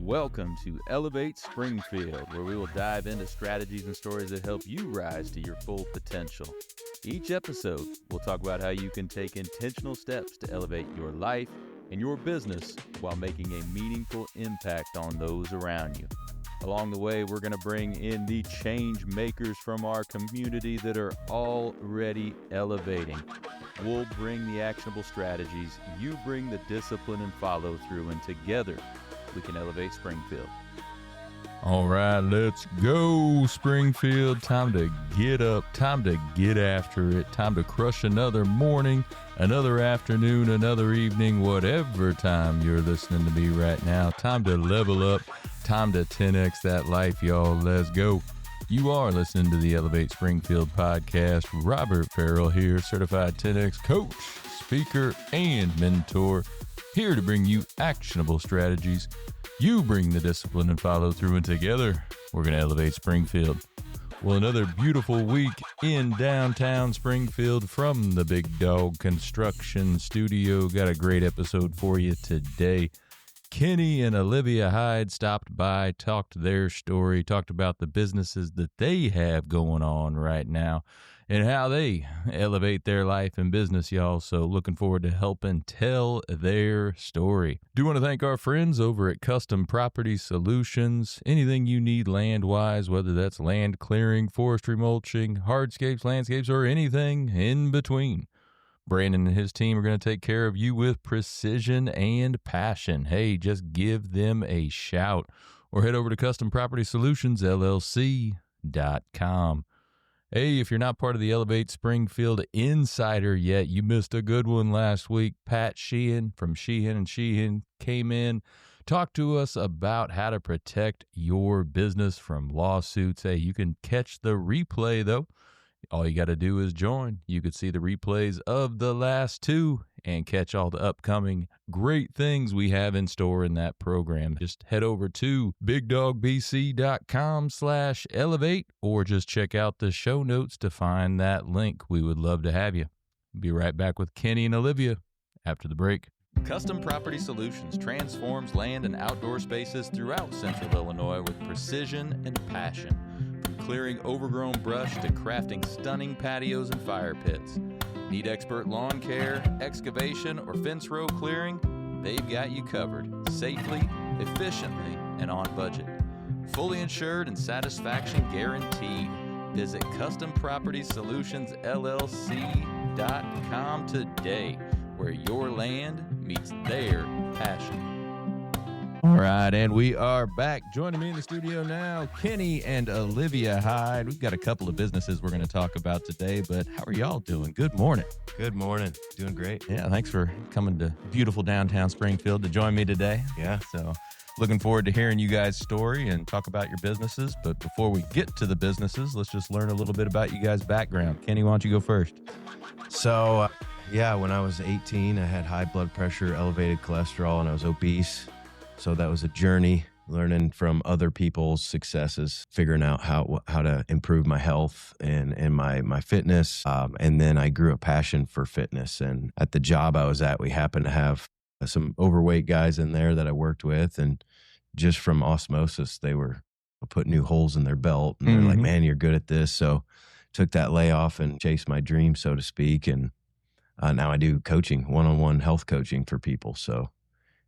Welcome to Elevate Springfield, where we will dive into strategies and stories that help you rise to your full potential. Each episode, we'll talk about how you can take intentional steps to elevate your life and your business while making a meaningful impact on those around you. Along the way, we're going to bring in the change makers from our community that are already elevating. We'll bring the actionable strategies, you bring the discipline and follow through, and together we can elevate Springfield. All right, let's go, Springfield. Time to get up, time to get after it, time to crush another morning, another afternoon, another evening, whatever time you're listening to me right now. Time to level up, time to 10x that life, y'all. Let's go. You are listening to the Elevate Springfield podcast. Robert Farrell here, certified 10x coach, speaker, and mentor, here to bring you actionable strategies. You bring the discipline and follow through, and together we're going to elevate Springfield. Well, another beautiful week in downtown Springfield from the Big Dog Construction Studio. Got a great episode for you today. Kenny and Olivia Hyde stopped by, talked their story, talked about the businesses that they have going on right now and how they elevate their life and business, y'all. So looking forward to helping tell their story. Do want to thank our friends over at Custom Property Solutions. Anything you need land-wise, whether that's land clearing, forestry mulching, hardscapes, landscapes, or anything in between. Brandon and his team are going to take care of you with precision and passion. Hey, just give them a shout or head over to custompropertysolutionsllc.com. Hey, if you're not part of the Elevate Springfield Insider yet, you missed a good one last week. Pat Sheehan from Sheehan & Sheehan came in, talked to us about how to protect your business from lawsuits. Hey, you can catch the replay, though. All you got to do is join. You could see the replays of the last two and catch all the upcoming great things we have in store in that program. Just head over to bigdogbc.com/elevate or just check out the show notes to find that link. We would love to have you. Be right back with Kenny and Olivia after the break. Custom Property Solutions transforms land and outdoor spaces throughout Central Illinois with precision and passion. From clearing overgrown brush to crafting stunning patios and fire pits. Need expert lawn care, excavation, or fence row clearing? They've got you covered, safely, efficiently, and on budget. Fully insured and satisfaction guaranteed. Visit CustomPropertySolutionsLLC.com today, where your land meets their passion. All right, and we are back. Joining me in the studio now, Kenny and Olivia Hyde. We've got a couple of businesses we're going to talk about today, but how are y'all doing? Good morning. Good morning. Doing great. Yeah, thanks for coming to beautiful downtown Springfield to join me today. Yeah. So looking forward to hearing you guys' story and talk about your businesses. But before we get to the businesses, let's just learn a little bit about you guys' background. Kenny, why don't you go first? So, when I was 18, I had high blood pressure, elevated cholesterol, and I was obese. So that was a journey, learning from other people's successes, figuring out how to improve my health and my fitness. And then I grew a passion for fitness. And at the job I was at, we happened to have some overweight guys in there that I worked with. And just from osmosis, they were putting new holes in their belt. And they're like, man, you're good at this. So took that layoff and chased my dream, so to speak. And now I do coaching, one-on-one health coaching for people. So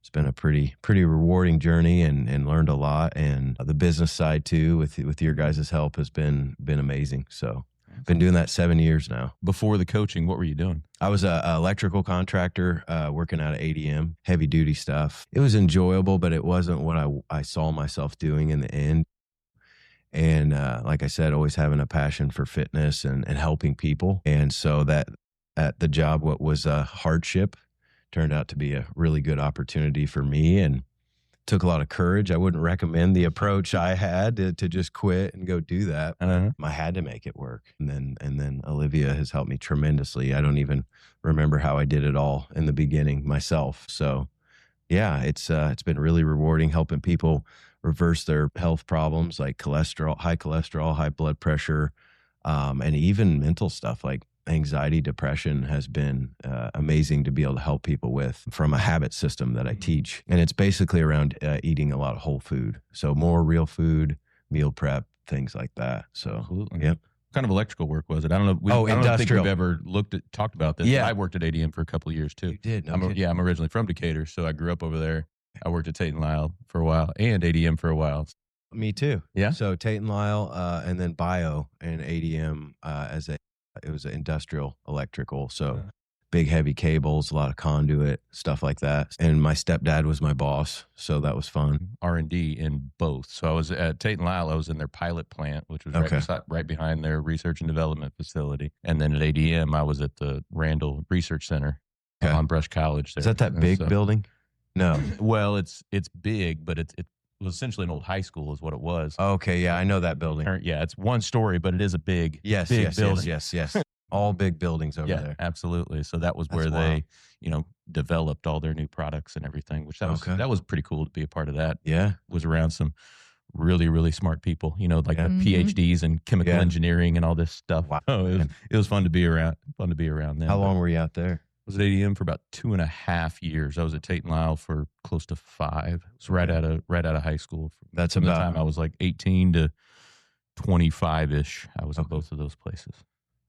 it's been a pretty rewarding journey and learned a lot. And the business side too, with your guys' help, has been amazing. So been doing that 7 years now. Before the coaching, what were you doing? I was an electrical contractor working out of ADM, heavy duty stuff. It was enjoyable, but it wasn't what I saw myself doing in the end. And like I said, always having a passion for fitness and helping people. And so that at the job, what was a hardship turned out to be a really good opportunity for me, and took a lot of courage. I wouldn't recommend the approach I had to just quit and go do that. I had to make it work. And then Olivia has helped me tremendously. I don't even remember how I did it all in the beginning myself. So yeah, it's been really rewarding helping people reverse their health problems like high cholesterol, high blood pressure, and even mental stuff like anxiety, depression has been amazing to be able to help people with from a habit system that I teach. And it's basically around eating a lot of whole food. So more real food, meal prep, things like that. So, Absolutely. yep. What kind of electrical work was it? I don't know. I don't think industrial. we've ever talked about this. Yeah. I worked at ADM for a couple of years too. You did? No I'm originally from Decatur, so I grew up over there. I worked at Tate & Lyle for a while and ADM for a while. Me too. Yeah. So Tate & Lyle and then Bio and ADM it was industrial electrical. So big heavy cables, a lot of conduit, stuff like that. And my stepdad was my boss, so that was fun. R&D in both. So I was at Tate & Lyle. I was in their pilot plant, which was right behind their research and development facility. And then at ADM, I was at the Randall Research Center on Brush College. There. Is that big building? No. Well, it's big, but it was essentially an old high school is what it was. Okay, yeah, I know that building. Yeah, it's one story, but it is a big building. Yes. All big buildings over there. Absolutely. So that was where they, developed all their new products and everything, which that was pretty cool to be a part of that. Yeah. Was around some really, really smart people, the PhDs in chemical engineering and all this stuff. Wow. Oh, it was fun to be around them. How long were you out there? I was at ADM for about 2.5 years. I was at Tate & Lyle for close to 5. It was right out of high school. That's From about the time I was like 18 to 25-ish. I was at both of those places.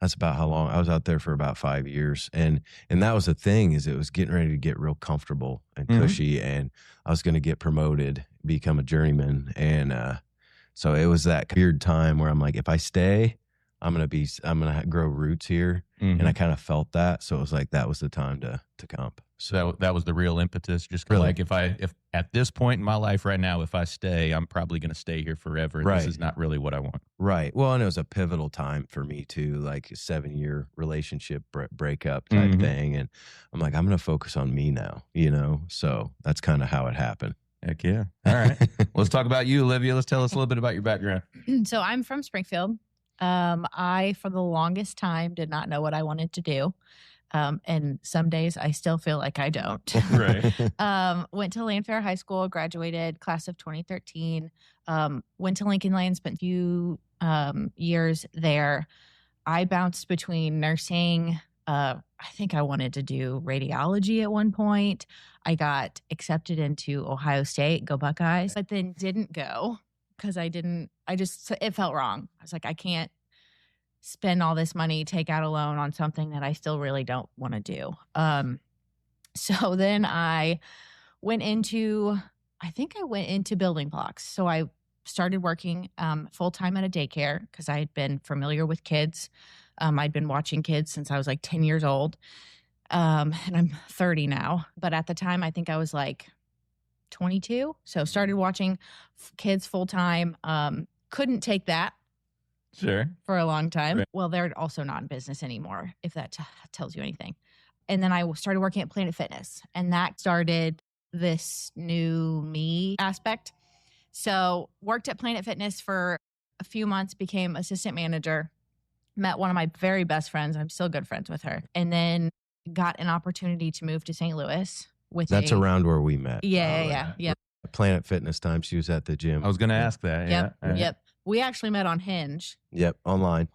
That's about how long I was out there for about 5 years. And that was the thing, is it was getting ready to get real comfortable and cushy, and I was going to get promoted, become a journeyman. And so it was that weird time where I'm like, if I stay, I'm going to grow roots here. And I kind of felt that. So it was like, that was the time to come. So that was the real impetus. Just Really? like if at this point in my life right now, if I stay, I'm probably going to stay here forever. And This is not really what I want. Right. Well, and it was a pivotal time for me too, like a 7-year relationship breakup type thing. And I'm like, I'm going to focus on me now, So that's kind of how it happened. Heck yeah. All right. Let's talk about you, Olivia. Let's tell us a little bit about your background. So I'm from Springfield. I, for the longest time, did not know what I wanted to do. And some days I still feel like I don't. Right. Went to Landfair High School, graduated class of 2013. Went to Lincoln Land, spent a few years there. I bounced between nursing. I think I wanted to do radiology at one point. I got accepted into Ohio State, go Buckeyes, but then didn't go because it felt wrong. I was like, I can't spend all this money, take out a loan on something that I still really don't want to do. So then I went into building blocks. So I started working full-time at a daycare because I had been familiar with kids. I'd been watching kids since I was like 10 years old. And I'm 30 now. But at the time, I think I was like 22. So started watching kids full-time. Couldn't take that. Sure. For a long time. Right. Well, they're also not in business anymore, if that tells you anything. And then I started working at Planet Fitness, and that started this new me aspect. So worked at Planet Fitness for a few months, became assistant manager, met one of my very best friends. I'm still good friends with her. And then got an opportunity to move to St. Louis. That's around where we met. Yeah. Planet Fitness time. She was at the gym. I was going to ask that. Yep. We actually met on Hinge. Yep. Online.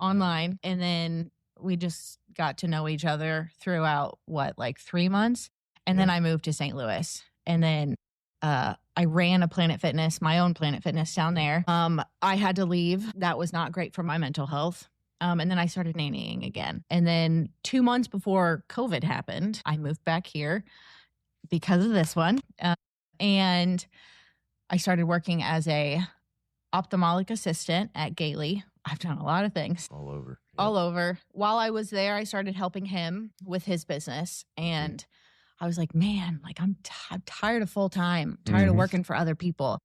And then we just got to know each other throughout 3 months. And then I moved to St. Louis. And then I ran my own Planet Fitness down there. I had to leave. That was not great for my mental health. And then I started nannying again. And then 2 months before COVID happened, I moved back here because of this one. And I started working as a ophthalmic assistant at Gately. I've done a lot of things. All over. All over. While I was there, I started helping him with his business. And I was like, man, I'm tired of full time, tired of working for other people.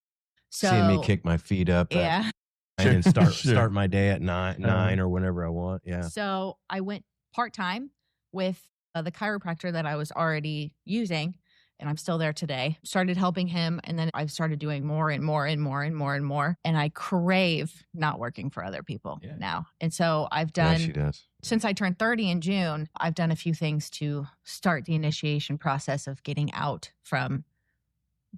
So seeing me kick my feet up. Yeah. And start my day at nine or whenever I want. Yeah. So I went part-time with the chiropractor that I was already using. And I'm still there today. Started helping him. And then I've started doing more and more and more and more and more. And I crave not working for other people now. And so I've done, she does. Since I turned 30 in June, I've done a few things to start the initiation process of getting out from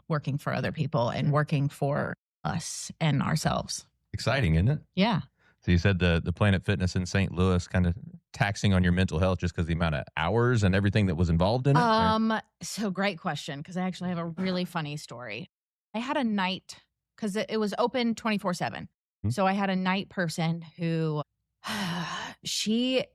working for other people and working for us and ourselves. Exciting, isn't it? Yeah. So you said the Planet Fitness in St. Louis kind of taxing on your mental health just because the amount of hours and everything that was involved in it? So great question, because I actually have a really funny story. I had a night, because it was open 24/7. So I had a night person who she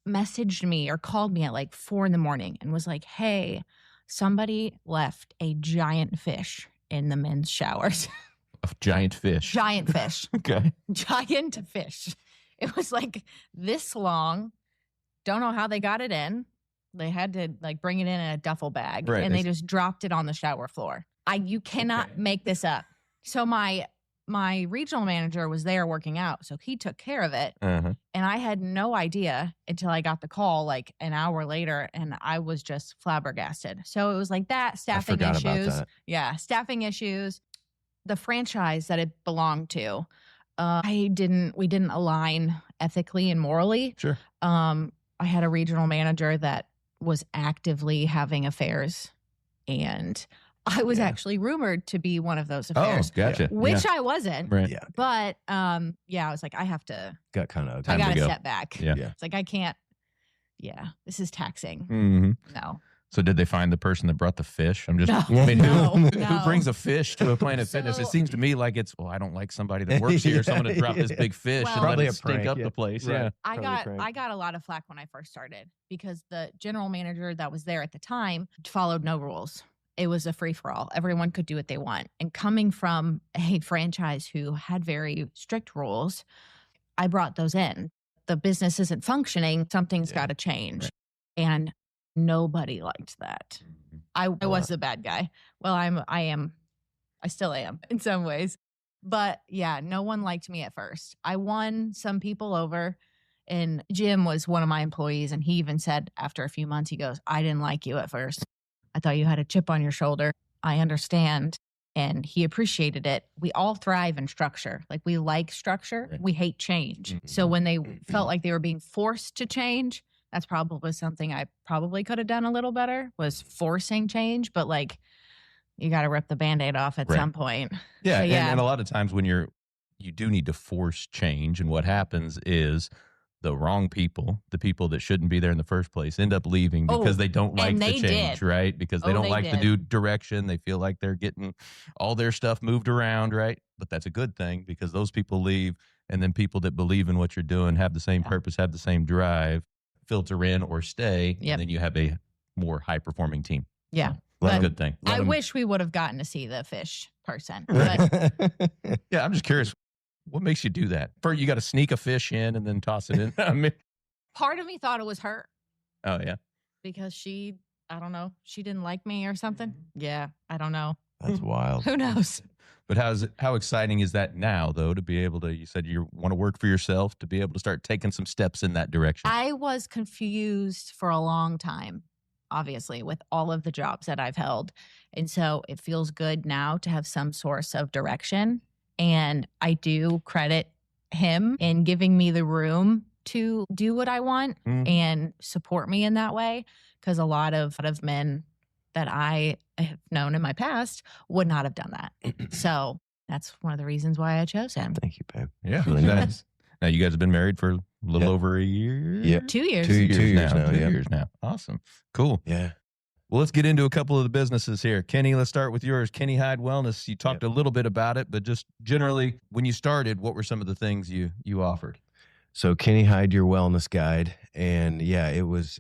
messaged me or called me at like 4 a.m. and was like, hey, somebody left a giant fish in the men's showers. A giant fish. Giant fish. Okay. Giant fish. It was like this long. Don't know how they got it in. They had to like bring it in a duffel bag, Right. and they just dropped it on the shower floor. You cannot make this up. So my regional manager was there working out, so he took care of it. Uh-huh. And I had no idea until I got the call like an hour later, and I was just flabbergasted. So it was like that, staffing I forgot issues. about that. Yeah, staffing issues. The franchise that it belonged to, we didn't align ethically and morally. Sure. I had a regional manager that was actively having affairs, and I was actually rumored to be one of those affairs. Oh, gotcha. Which I wasn't. Right. Yeah. But I was like, I have to, Got kind of I Time got to to go. step back. Yeah. It's like, I can't, this is taxing. Mm-hmm. No. So did they find the person that brought the fish? I'm just, No, I mean, no, who no. brings a fish to a Planet Fitness? It So- seems to me like it's, I don't like somebody that works here, so I'm going to drop this big fish Well- and let Probably it a stink prank, up yeah. the place. Right. Yeah. I got a lot of flack when I first started, because the general manager that was there at the time followed no rules. It was a free for all. Everyone could do what they want. And coming from a franchise who had very strict rules, I brought those in. The business isn't functioning. Something's got to change. Right. And nobody liked that. I was the bad guy. Well, I still am in some ways. But yeah, no one liked me at first. I won some people over, and Jim was one of my employees. And he even said after a few months, he goes, I didn't like you at first. I thought you had a chip on your shoulder. I understand. And he appreciated it. We all thrive in structure. Like, we like structure. Right. We hate change. Mhm. So when they felt like they were being forced to change, that's probably something I probably could have done a little better, was forcing change. But like, you got to rip the Band-Aid off at Right. some point. Yeah, So, yeah. And a lot of times when you do need to force change, and what happens is the wrong people, the people that shouldn't be there in the first place, end up leaving because they don't like and the they change, did. right? Because they don't They like the did. new direction. They feel like they're getting all their stuff moved around, right? But that's a good thing, because those people leave, and then people that believe in what you're doing, have the same purpose, have the same drive, filter in or stay, Yep. and then you have a more high-performing team. Yeah. That's a But good thing. I wish we would have gotten to see the fish person. Right. But Yeah, I'm just curious. What makes you do that? First, you got to sneak a fish in and then toss it in. I mean, part of me thought it was her, oh yeah. because she didn't like me or something. Yeah, I don't know. That's wild. Who knows? But how exciting is that now, though, to be able to? You said you want to work for yourself, to be able to start taking some steps in that direction. I was confused for a long time, obviously, with all of the jobs that I've held. And so it feels good now to have some source of direction. And I do credit him in giving me the room to do what I want and support me in that way. Because a lot of men that I have known in my past would not have done that. So that's one of the reasons why I chose him. Thank you, babe. Yeah, Really nice. Now you guys have been married for a little Yeah. over a year. Yeah. 2 years. 2 years now. 2 Yeah. years now. Awesome. Cool. Yeah. Well, let's get into a couple of the businesses here. Kenny, let's start with yours. Kenny Hyde Wellness. You talked a little bit about it, but just generally, when you started, what were some of the things you offered? So Kenny Hyde, your wellness guide. And yeah, it was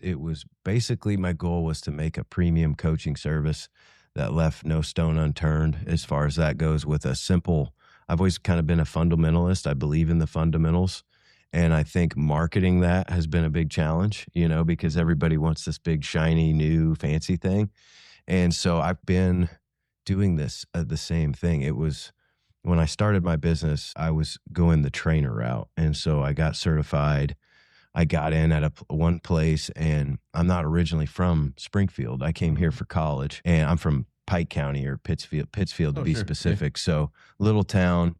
basically, my goal was to make a premium coaching service that left no stone unturned as far as that goes, with a simple, I've always kind of been a fundamentalist. I believe in the fundamentals. And I think marketing that has been a big challenge, because everybody wants this big, shiny, new, fancy thing. And so I've been doing this, the same thing. It was, when I started my business, I was going the trainer route. And so I got certified. I got in at one place, and I'm not originally from Springfield. I came here for college, and I'm from Pike County, or Pittsfield to be sure. specific. So little town.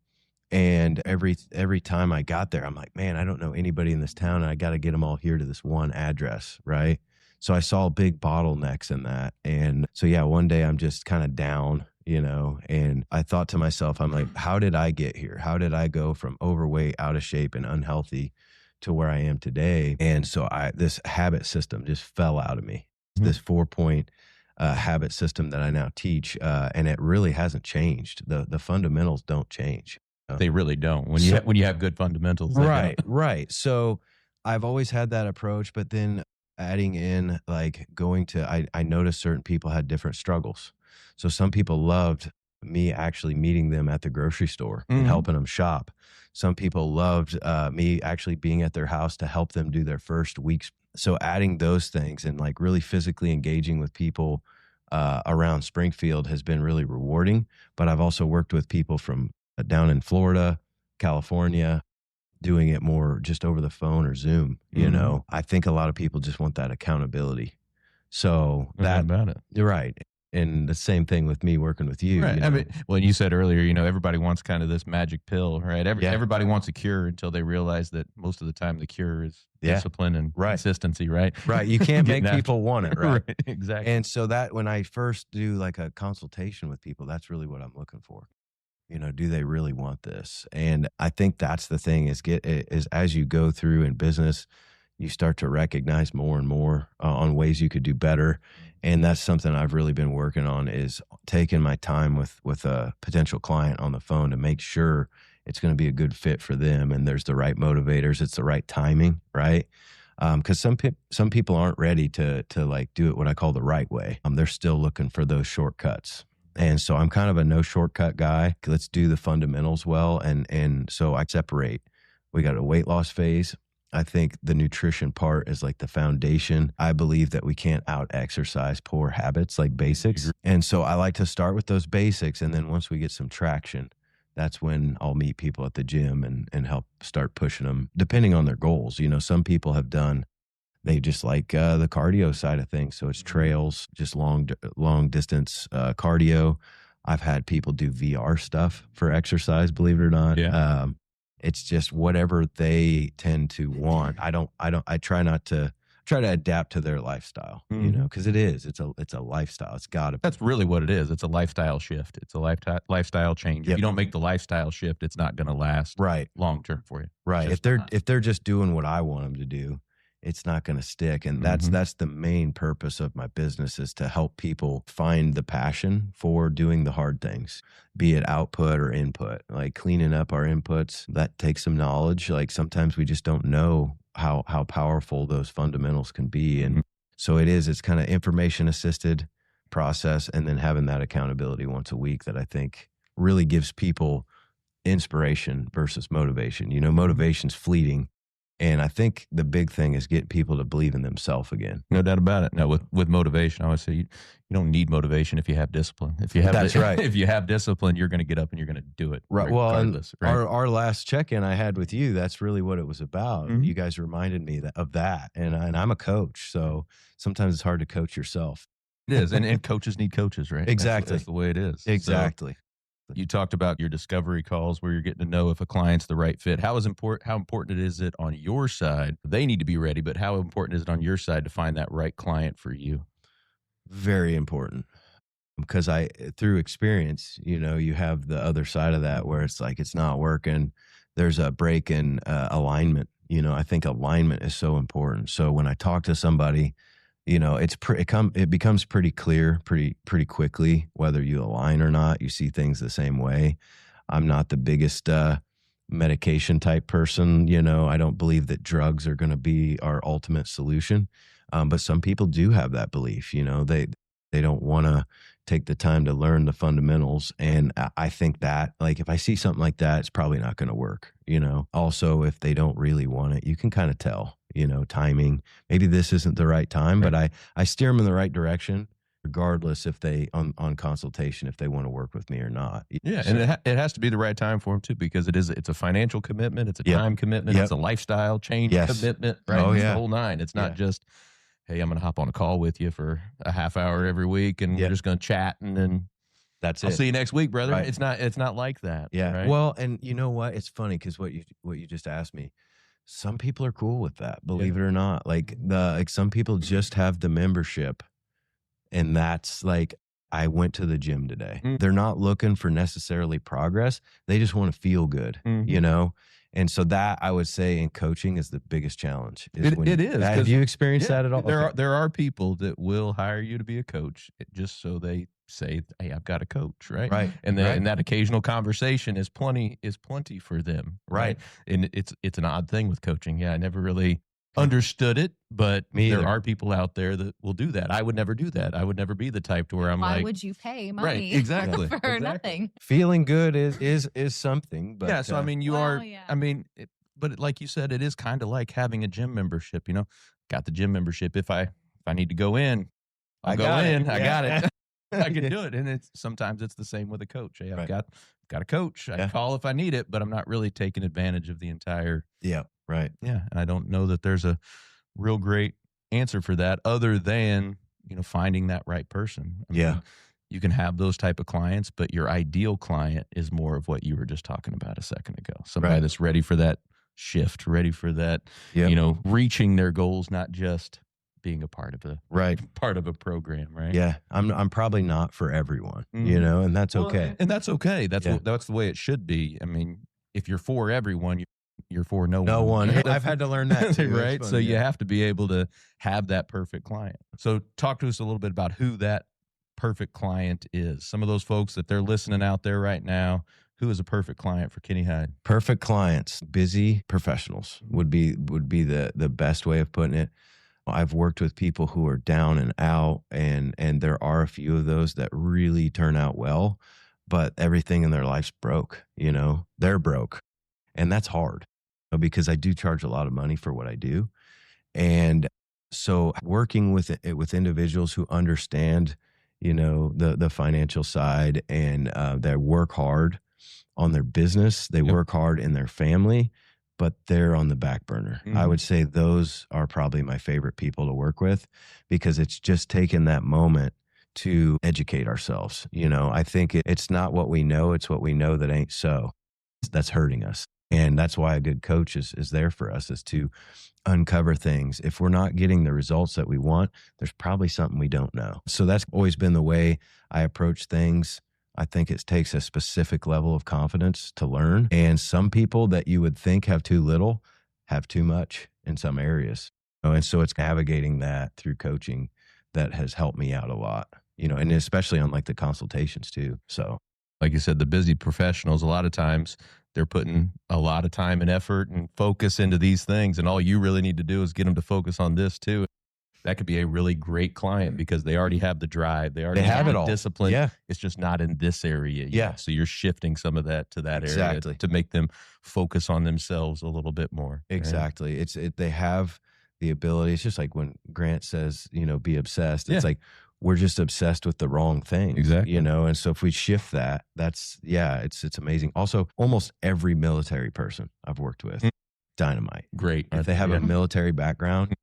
And every time I got there, I'm like, man, I don't know anybody in this town, and I got to get them all here to this one address, right? So I saw big bottlenecks in that. And so, yeah, one day I'm just kind of down, and I thought to myself, I'm like, how did I get here? How did I go from overweight, out of shape, and unhealthy to where I am today? And so this habit system just fell out of me. This 4-point habit system that I now teach, and it really hasn't changed. The fundamentals don't change. They really don't. When you have good fundamentals, they Right, don't. right. So I've always had that approach, but then adding in like I noticed certain people had different struggles. So some people loved me actually meeting them at the grocery store and helping them shop. Some people loved me actually being at their house to help them do their first week's. So adding those things and like really physically engaging with people around Springfield has been really rewarding. But I've also worked with people from down in Florida, California, doing it more just over the phone or Zoom. I think a lot of people just want that accountability. So That about it. You're right. And the same thing with me working with you. Right. I mean, well, you said earlier, everybody wants kind of this magic pill, right? Everybody wants a cure until they realize that most of the time the cure is discipline and consistency, right? Right. You can't make people want it, right? Right? Exactly. And so that when I first do like a consultation with people, that's really what I'm looking for. Do they really want this? And I think that's the thing is as you go through in business, you start to recognize more and more on ways you could do better. And that's something I've really been working on is taking my time with a potential client on the phone to make sure it's going to be a good fit for them. And there's the right motivators. It's the right timing, right? Because some people aren't ready to like do it what I call the right way. They're still looking for those shortcuts. And so I'm kind of a no shortcut guy. Let's do the fundamentals well. And so I separate. We got a weight loss phase. I think the nutrition part is like the foundation. I believe that we can't out exercise poor habits like basics. And so I like to start with those basics. And then once we get some traction, that's when I'll meet people at the gym and help start pushing them depending on their goals. Some people they just like the cardio side of things. So it's trails, just long distance cardio. I've had people do VR stuff for exercise, believe it or not. Yeah. It's just whatever they tend to want. I try to adapt to their lifestyle, because it's a lifestyle. It's got to be. That's really what it is. It's a lifestyle shift. It's a lifestyle change. Yep. If you don't make the lifestyle shift, it's not going to last long term for you. Right. If they're just doing what I want them to do, it's not going to stick. And that's the main purpose of my business is to help people find the passion for doing the hard things, be it output or input, like cleaning up our inputs. That takes some knowledge. Like sometimes we just don't know how powerful those fundamentals can be. And so it's kind of information assisted process. And then having that accountability once a week that I think really gives people inspiration versus motivation. Motivation's fleeting. And I think the big thing is getting people to believe in themselves again. No doubt about it. No, with motivation, I always say you don't need motivation if you have discipline. If you have That's right. If you have discipline, you're going to get up and you're going to do it. Right. Well, and right? our last check-in I had with you, that's really what it was about. You guys reminded me of that. And I'm a coach, so sometimes it's hard to coach yourself. It is. And coaches need coaches, right? Exactly. That's the way it is. Exactly. So, you talked about your discovery calls where you're getting to know if a client's the right fit. How important is it on your side? They need to be ready, but how important is it on your side to find that right client for you? Very important. Because through experience, you have the other side of that where it's like it's not working. There's a break in alignment. I think alignment is so important. So when I talk to somebody, it becomes pretty clear pretty quickly whether you align or not. You see things the same way. I'm not the biggest medication type person. I don't believe that drugs are going to be our ultimate solution. But some people do have that belief. They don't want to take the time to learn the fundamentals. And I think that like if I see something like that, it's probably not going to work. Also, if they don't really want it, you can kind of tell. Timing. Maybe this isn't the right time, but I steer them in the right direction, regardless if they on consultation if they want to work with me or not. Yeah, and it has to be the right time for them too, because it's a financial commitment, it's a time commitment, it's a lifestyle change commitment, right? Oh, it's the whole nine. It's not just, hey, I'm going to hop on a call with you for a half hour every week, and we're just going to chat, and then that's I'll it. see you next week, brother. Right. It's not like that. Yeah. Right? Well, and you know what? It's funny because what you just asked me. Some people are cool with that, believe it or not. Like some people just have the membership, and that's like I went to the gym today. Mm. They're not looking for necessarily progress. They just want to feel good, you know? And so that I would say in coaching is the biggest challenge. It is. Have you experienced that at all? There are people that will hire you to be a coach just so they say, "Hey, I've got a coach," right? Right. And then and that occasional conversation is plenty for them, Right. And it's an odd thing with coaching. Yeah, I never really understood it, but there are people out there that will do that. I would never do that. I would never be the type to where I'm Why like, would you pay money right, exactly, for exactly. nothing? Feeling good is something, but yeah. So I mean, you Well, are. yeah. I mean, but like you said, it is kind of like having a gym membership. You know, got the gym membership. If I need to go in, I'll go in. I got it. I can do it. And sometimes it's the same with a coach. Hey, I've got a coach. I call if I need it, but I'm not really taking advantage of the entire. Yeah. Right. Yeah. And I don't know that there's a real great answer for that other than, finding that right person. I mean, you can have those type of clients, but your ideal client is more of what you were just talking about a second ago. Somebody that's ready for that shift, ready for that, reaching their goals, not just being a part of a program, right? Yeah. I'm probably not for everyone, and that's okay. And that's okay. That's the way it should be. I mean, if you're for everyone, you're for no one. I've had to learn that too. Right? So you have to be able to have that perfect client. So talk to us a little bit about who that perfect client is. Some of those folks that they're listening out there right now, who is a perfect client for Kenny Hyde? Perfect clients, busy professionals would be the best way of putting it. I've worked with people who are down and out, and there are a few of those that really turn out well, but everything in their life's broke, they're broke. And that's hard because I do charge a lot of money for what I do. And so working with individuals who understand, the financial side, and they work hard on their business, they work hard in their family, but they're on the back burner. I would say those are probably my favorite people to work with, because it's just taken that moment to educate ourselves. I think it's not what we know, it's what we know that ain't so. That's hurting us. And that's why a good coach is there for us, is to uncover things. If we're not getting the results that we want, there's probably something we don't know. So that's always been the way I approach things. I think it takes a specific level of confidence to learn. And some people that you would think have too little have too much in some areas. And so it's navigating that through coaching that has helped me out a lot, and especially on like the consultations too. So like you said, the busy professionals, a lot of times they're putting a lot of time and effort and focus into these things. And all you really need to do is get them to focus on this too. That could be a really great client because they already have the drive. They already have it the all. discipline. Yeah. It's just not in this area yet. Yeah. So you're shifting some of that to that area to make them focus on themselves a little bit more. Exactly. Right? They have the ability. It's just like when Grant says, be obsessed. It's like, we're just obsessed with the wrong thing. Exactly. And so if we shift that, it's amazing. Also, almost every military person I've worked with, dynamite. Great. If they have a military background,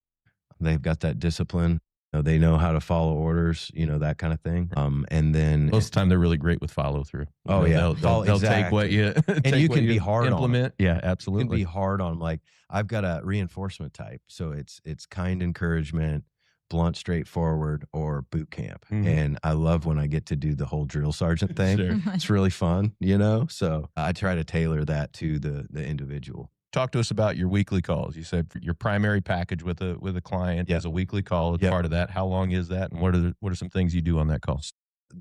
they've got that discipline. They know how to follow orders, that kind of thing. And then most of the time they're really great with follow through. Yeah. They'll take what you and you can be hard implement. on. Yeah, absolutely. You can be hard on, like, I've got a reinforcement type. So it's kind encouragement, blunt, straightforward, or boot camp. And I love when I get to do the whole drill sergeant thing. Sure. It's really fun, so I try to tailor that to the individual. Talk to us about your weekly calls. You said your primary package with a client is a weekly call. It's part of that. How long is that, and what are some things you do on that call?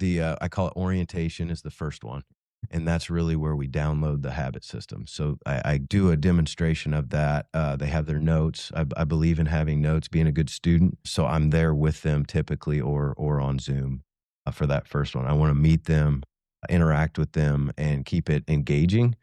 I call it orientation is the first one. And that's really where we download the habit system. So I do a demonstration of that. They have their notes. I believe in having notes, being a good student. So I'm there with them typically or on Zoom for that first one. I want to meet them, interact with them, and keep it engaging.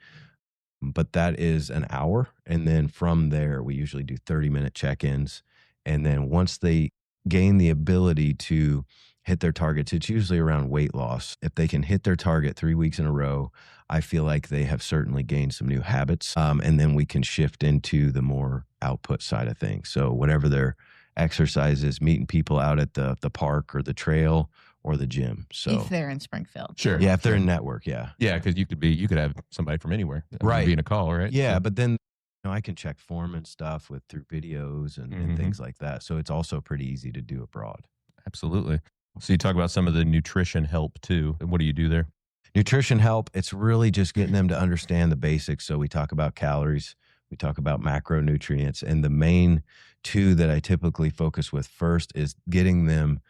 But that is an hour. And then from there, we usually do 30-minute check-ins. And then once they gain the ability to hit their targets, it's usually around weight loss. If they can hit their target 3 weeks in a row, I feel like they have certainly gained some new habits. And then we can shift into the more output side of things. So whatever their exercise is, meeting people out at the park or the trail or the gym. So if they're in Springfield. Sure. Yeah, if they're in network, yeah. Yeah, because you could have somebody from anywhere. Right. Being a call, right? Yeah, So, but then I can check form and stuff through videos and things like that. So it's also pretty easy to do abroad. absolutely. So you talk about some of the nutrition help too. What do you do there? Nutrition help, it's really just getting them to understand the basics. So we talk about calories, we talk about macronutrients, and the main two that I typically focus with first is getting them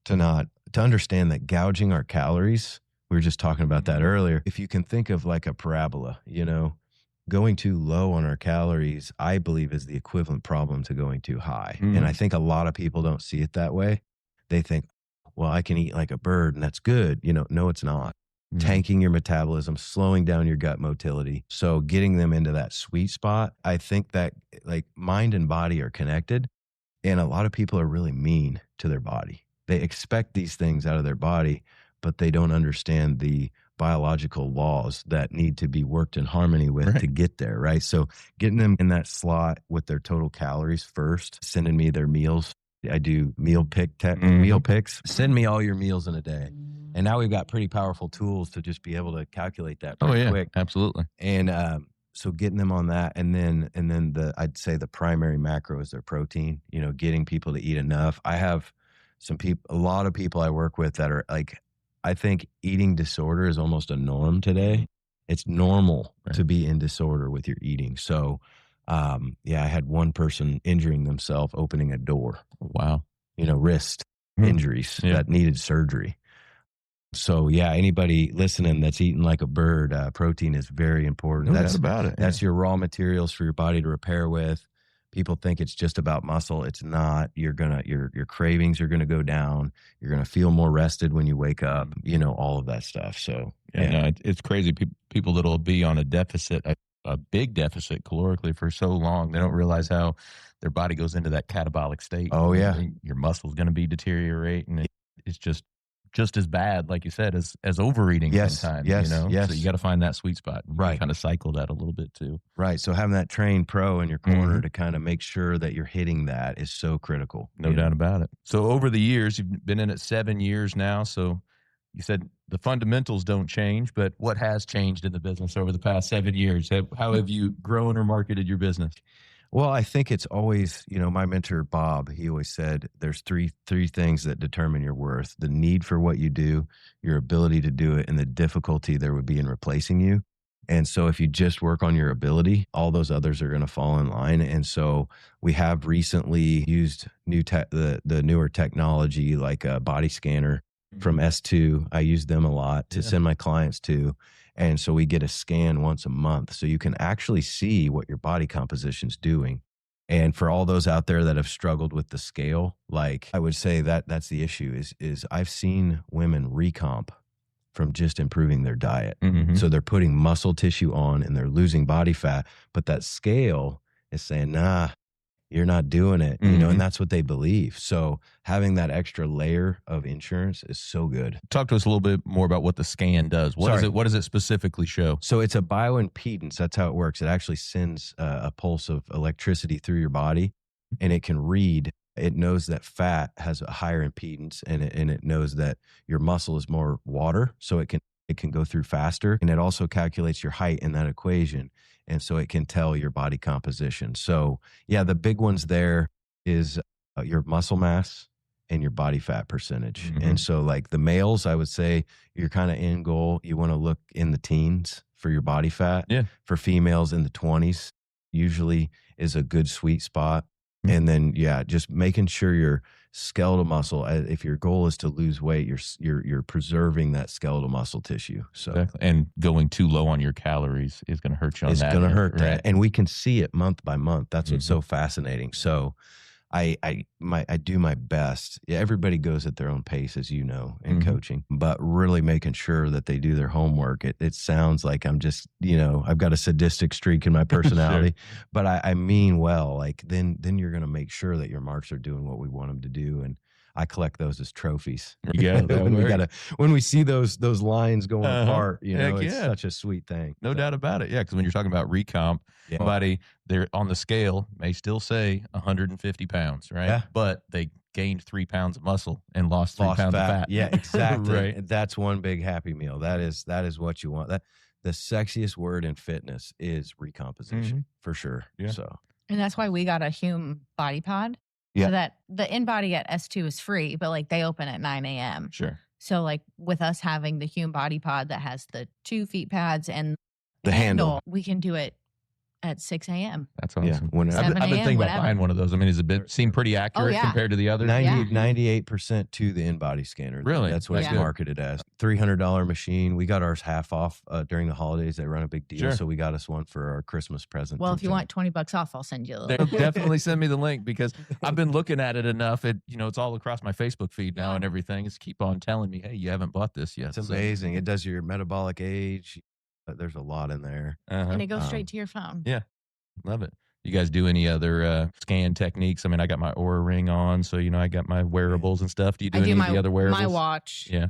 to understand that gouging our calories, we were just talking about that earlier. If you can think of like a parabola, going too low on our calories, I believe, is the equivalent problem to going too high. And I think a lot of people don't see it that way. They think, well, I can eat like a bird and that's good. No, it's not. Tanking your metabolism, slowing down your gut motility. So getting them into that sweet spot, I think that like mind and body are connected. And a lot of people are really mean to their body. They expect these things out of their body, but they don't understand the biological laws that need to be worked in harmony with to get there, right? So getting them in that slot with their total calories first, sending me their meals. I do meal picks. Send me all your meals in a day. And now we've got pretty powerful tools to just be able to calculate that pretty quick. Absolutely. And so getting them on that, and then I'd say the primary macro is their protein. Getting people to eat enough. I have a lot of people I work with that are like, I think eating disorder is almost a norm today. It's normal to be in disorder with your eating. So, I had one person injuring themselves opening a door. Wow. Wrist injuries that needed surgery. So anybody listening that's eating like a bird, protein is very important. No doubt about it. That's your raw materials for your body to repair with. People think it's just about muscle. It's not. Your cravings are gonna go down. You're gonna feel more rested when you wake up. All of that stuff. So it's crazy. People that'll be on a deficit, a big deficit calorically for so long, they don't realize how their body goes into that catabolic state. Oh yeah, your muscle's gonna be deteriorating. It's just as bad, like you said, as overeating sometimes. Yes. So you got to find that sweet spot. Right. Kind of cycle that a little bit too. Right. So having that trained pro in your corner to kind of make sure that you're hitting that is so critical. No doubt about it. So over the years, you've been in it 7 years now. So you said the fundamentals don't change, but what has changed in the business over the past 7 years? How have you grown or marketed your business? Well, I think it's always, my mentor, Bob, he always said there's three things that determine your worth: the need for what you do, your ability to do it, and the difficulty there would be in replacing you. And so if you just work on your ability, all those others are going to fall in line. And so we have recently used the newer technology like a body scanner from S2. I use them a lot to send my clients to. And so we get a scan once a month. So you can actually see what your body composition's doing. And for all those out there that have struggled with the scale, like I would say that's the issue is I've seen women recomp from just improving their diet. So they're putting muscle tissue on and they're losing body fat, but that scale is saying, nah, you're not doing it, and that's what they believe. So having that extra layer of insurance is so good. Talk to us a little bit more about what the scan does. What does it specifically show? So it's a bioimpedance. That's how it works. It actually sends a pulse of electricity through your body, and it can read. It knows that fat has a higher impedance, and it knows that your muscle is more water, so it can go through faster. And it also calculates your height in that equation. And so it can tell your body composition. So the big ones there is your muscle mass and your body fat percentage. And so like the males, I would say you're kind of in goal. You want to look in the teens for your body fat. For females in the 20s usually is a good sweet spot. And then, just making sure your skeletal muscle, if your goal is to lose weight, you're preserving that skeletal muscle tissue. So exactly. And going too low on your calories is going to hurt you on that. It's going to hurt that. And we can see it month by month. That's what's so fascinating. So I do my best. Everybody goes at their own pace, as you know, in coaching, but really making sure that they do their homework. It sounds like I'm just, I've got a sadistic streak in my personality, but I mean well. Like then you're going to make sure that your marks are doing what we want them to do, and I collect those as trophies. When we see those lines going apart, it's such a sweet thing. No doubt about it. Yeah, because when you're talking about recomp, somebody they're on the scale may still say 150 pounds, right? Yeah. But they gained 3 pounds of muscle and lost 3 pounds of fat. Yeah, exactly. Right. That's one big happy meal. That is what you want. The sexiest word in fitness is recomposition for sure. Yeah. So. And that's why we got a Hume body pod. So that the in-body at S2 is free, but like they open at 9 a.m. Sure. So like with us having the Hume Body Pod that has the 2 feet pads and The handle. we can do it at 6 a.m. That's awesome. Yeah, whenever. 7 I've been thinking about whatever. buying one of those. I mean, does it seem pretty accurate yeah. compared to the others? 98% to the in-body scanner. Really? That's what Yeah. it's marketed as. $300 machine. We got ours half off during the holidays. They run a big deal. Sure. So we got us one for our Christmas present. Well, if you want $20 off, I'll send you a little. Definitely send me the link because I've been looking at it enough. It's all across my Facebook feed now and everything. It's keep on telling me, hey, you haven't bought this yet. It's amazing. It does your metabolic age. There's a lot in there. And it goes straight to your phone. Yeah. Love it. You guys do any other scan techniques? I mean, I got my Oura ring on, so I got my wearables and stuff. Do you do any of the other wearables? My watch. Yeah.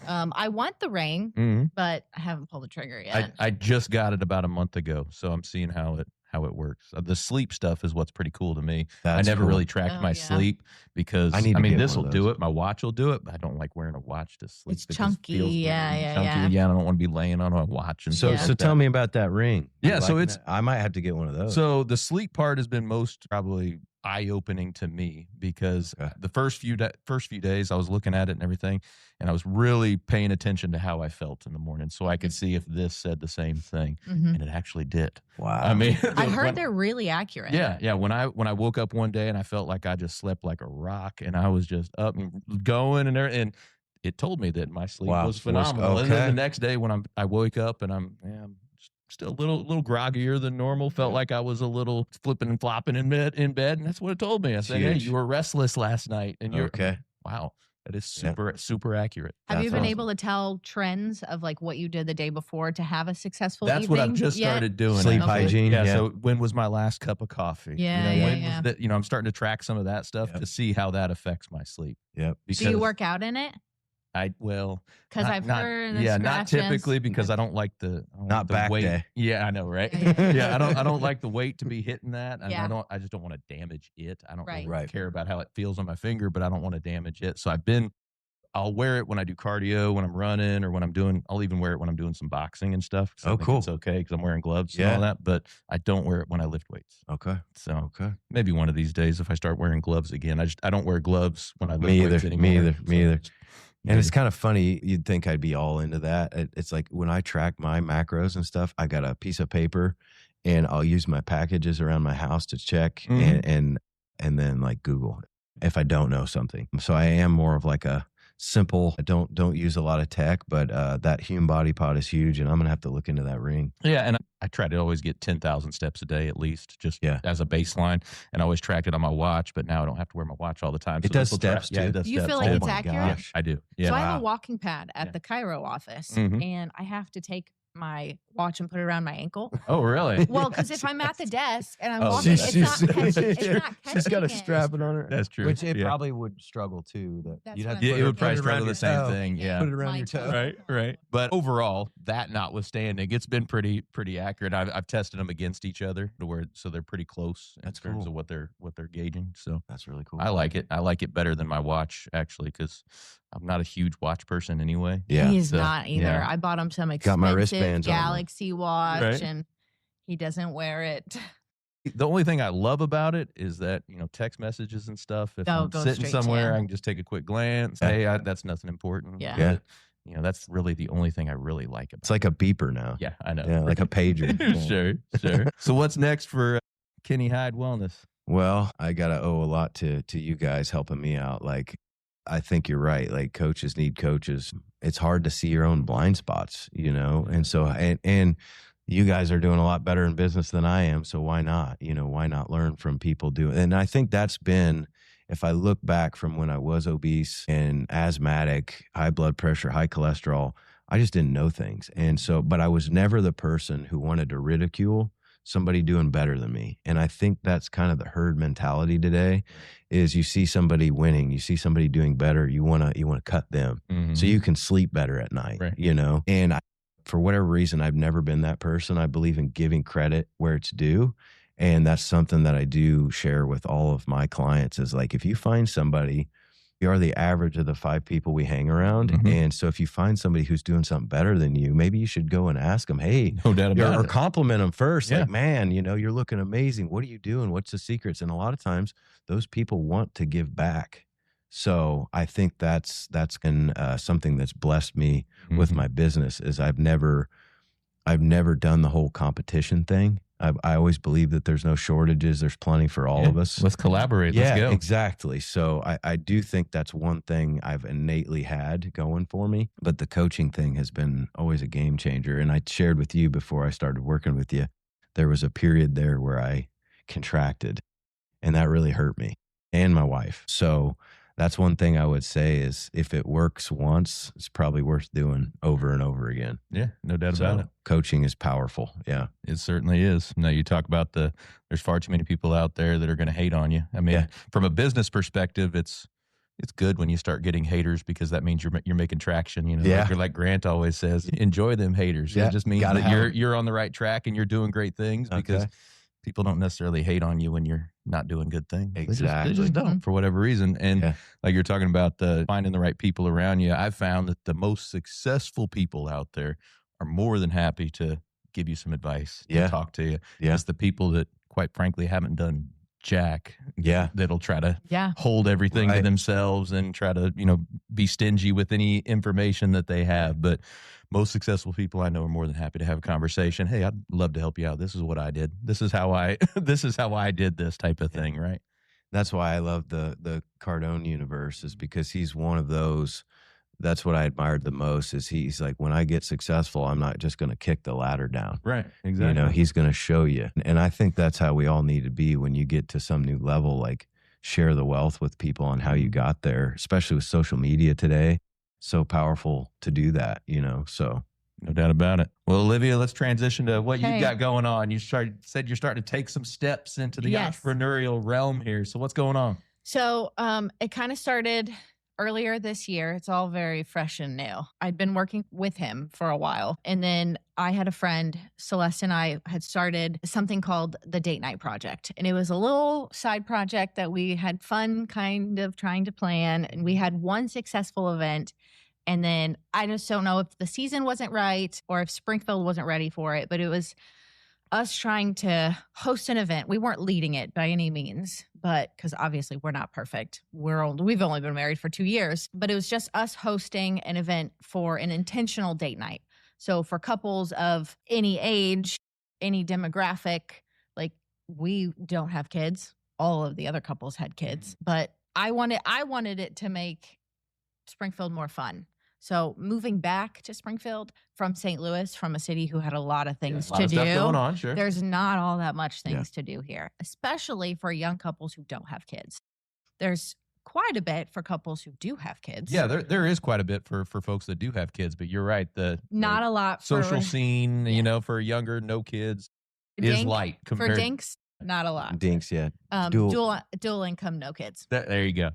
I want the ring, but I haven't pulled the trigger yet. I just got it about a month ago, so I'm seeing how it works. The sleep stuff is what's pretty cool to me. I never really tracked my sleep because this will do it. My watch will do it, but I don't like wearing a watch to sleep. It's chunky. Yeah. I don't want to be laying on a watch. And so tell me about that ring. Yeah, so it's I might have to get one of those. So the sleep part has been most probably eye-opening to me because the first few days I was looking at it and everything, and I was really paying attention to how I felt in the morning, so I could see if this said the same thing, and it actually did. Wow! I mean, I heard they're really accurate. Yeah. When I woke up one day and I felt like I just slept like a rock, and I was just up and going and everything, and it told me that my sleep was phenomenal. And then the next day when I woke up and I'm still a little groggier than normal. Felt like I was a little flipping and flopping in bed, and that's what it told me. I said, "Hey, you were restless last night, and you're okay." Wow, that is super accurate. Have you been able to tell trends of like what you did the day before to have a successful That's evening? what I've just started doing. Sleep hygiene. Yeah. So when was my last cup of coffee? Yeah. Was that, I'm starting to track some of that stuff to see how that affects my sleep. Yep. Do you work out in it? Because I've heard not typically because I don't like the back weight. day. Yeah, I know, right? Yeah, I don't like the weight to be hitting that. And I just don't want to damage it. I don't really care about how it feels on my finger, but I don't want to damage it. So I'll wear it when I do cardio, when I'm running, or I'll even wear it when I'm doing some boxing and stuff. Oh, cool. It's okay because I'm wearing gloves and all that, but I don't wear it when I lift weights. Okay. So maybe one of these days if I start wearing gloves again, I don't wear gloves when I lift weights anymore. Me either. And it's kind of funny. You'd think I'd be all into that. It's like when I track my macros and stuff, I got a piece of paper and I'll use my packages around my house to check and then like Google if I don't know something. So I am more of like a simple, I don't use a lot of tech, but that Hume Body Pod is huge and I'm going to have to look into that ring. Yeah. And I try to always get 10,000 steps a day at least, just as a baseline. And I always tracked it on my watch, but now I don't have to wear my watch all the time. So it does steps too. Yeah, it does you steps. feel like it's my accurate? gosh. I do. Yeah. So I have a walking pad at the Cairo office and I have to take my watch and put it around my ankle. Oh, really? Well, because if I'm at the desk and I'm walking, it's not catching She's got to it. strap it on her. That's true. Which it probably would struggle too. That's You'd have what to I'm put It would probably it struggle around the same your toe. thing. Yeah. Put it around My your toe. toe. Right. But overall, that notwithstanding, it's been pretty accurate. I've tested them against each other so they're pretty close in terms of what they're gauging. So that's really cool. I like it. I like it better than my watch actually because I'm not a huge watch person anyway. Yeah. He's not either. yeah. I bought him some Got my expensive wristbands on, though. Galaxy watch Right. and he doesn't wear it. The only thing I love about it is that, text messages and stuff. If I'm go sitting straight to somewhere, you. I can just take a quick glance. Hey, that's nothing important. Yeah. Yeah. But, that's really the only thing I really like about It's like a beeper now. it. Yeah, I know. Yeah, like a pager. Sure. So what's next for Kenny Hyde Wellness? Well, I gotta owe a lot to you guys helping me out. Like, I think you're right. Like, coaches need coaches. It's hard to see your own blind spots, And so, and you guys are doing a lot better in business than I am. So why not? Why not learn from people doing? And I think that's been, if I look back from when I was obese and asthmatic, high blood pressure, high cholesterol, I just didn't know things. And so, but I was never the person who wanted to ridicule somebody doing better than me. And I think that's kind of the herd mentality today is you see somebody winning, you see somebody doing better, you want to cut them so you can sleep better at night, Right. And for whatever reason, I've never been that person. I believe in giving credit where it's due. And that's something that I do share with all of my clients is like, if you find somebody We are the average of the 5 people we hang around. And so if you find somebody who's doing something better than you, maybe you should go and ask them, hey, No doubt about or it. compliment them first. Yeah. Like, man, you're looking amazing. What are you doing? What's the secrets? And a lot of times those people want to give back. So I think that's been something that's blessed me with my business is I've never done the whole competition thing. I always believe that there's no shortages. There's plenty for all of us. Let's collaborate. Yeah, Let's go. exactly. So I do think that's one thing I've innately had going for me. But the coaching thing has been always a game changer. And I shared with you before I started working with you, there was a period there where I contracted, and that really hurt me and my wife. So that's one thing I would say is if it works once, it's probably worth doing over and over again. Yeah, no doubt about it. Coaching is powerful. Yeah. It certainly is. Now you talk about there's far too many people out there that are going to hate on you. I mean, from a business perspective, it's good when you start getting haters because that means you're making traction. Like Grant always says, enjoy them haters. Yeah, it just means that you're on the right track and you're doing great things because people don't necessarily hate on you when you're not doing good things. Exactly. They just don't for whatever reason. And like you're talking about finding the right people around you, I've found that the most successful people out there are more than happy to give you some advice, to talk to you. Yeah. It's the people that, quite frankly, haven't done jack. Yeah. That'll try to hold everything to themselves and try to, be stingy with any information that they have. But most successful people I know are more than happy to have a conversation. Hey, I'd love to help you out. This is what I did. This is how I did this type of thing. Right. That's why I love the Cardone universe is because he's one of those. That's what I admired the most is he's like, when I get successful, I'm not just going to kick the ladder down. Right. Exactly. He's going to show you. And I think that's how we all need to be when you get to some new level, like share the wealth with people on how you got there, especially with social media today. So powerful to do that, so. No doubt about it. Well, Olivia, let's transition to what you got going on. You said you're starting to take some steps into the entrepreneurial realm here. So what's going on? So it kind of started earlier this year. It's all very fresh and new. I'd been working with him for a while. And then I had a friend, Celeste, and I had started something called the Date Night Project. And it was a little side project that we had fun kind of trying to plan. And we had one successful event. And then I just don't know if the season wasn't right or if Springfield wasn't ready for it, but it was us trying to host an event. We weren't leading it by any means, but because obviously we're not perfect. We've only been married for 2 years, but it was just us hosting an event for an intentional date night. So for couples of any age, any demographic, like we don't have kids. All of the other couples had kids, but I wanted it to make Springfield more fun. So moving back to Springfield from St. Louis, from a city who had a lot of things to do, going on, sure. There's not all that much things to do here, especially for young couples who don't have kids. There's quite a bit for couples who do have kids. Yeah, there is quite a bit for folks that do have kids, but you're right. Not a lot for social scene, for younger, no kids is light compared for dinks. Not a lot. Dinks, yeah. Dual income, no kids. There you go.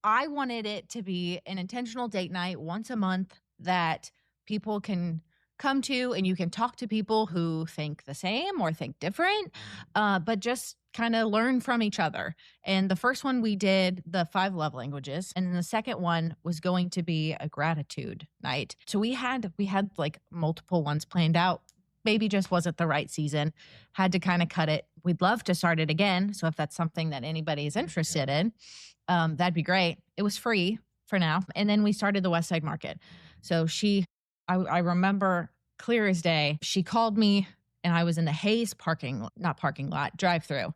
I wanted it to be an intentional date night once a month that people can come to, and you can talk to people who think the same or think different, but just kind of learn from each other. And the first one we did the 5 love languages, and then the second one was going to be a gratitude night. So we had like multiple ones planned out. Maybe just wasn't the right season. Had to kind of cut it. We'd love to start it again. So if that's something that anybody is interested in, that'd be great. It was free for now. And then we started the West Side Market. So I remember clear as day, she called me and I was in the Hayes drive-through.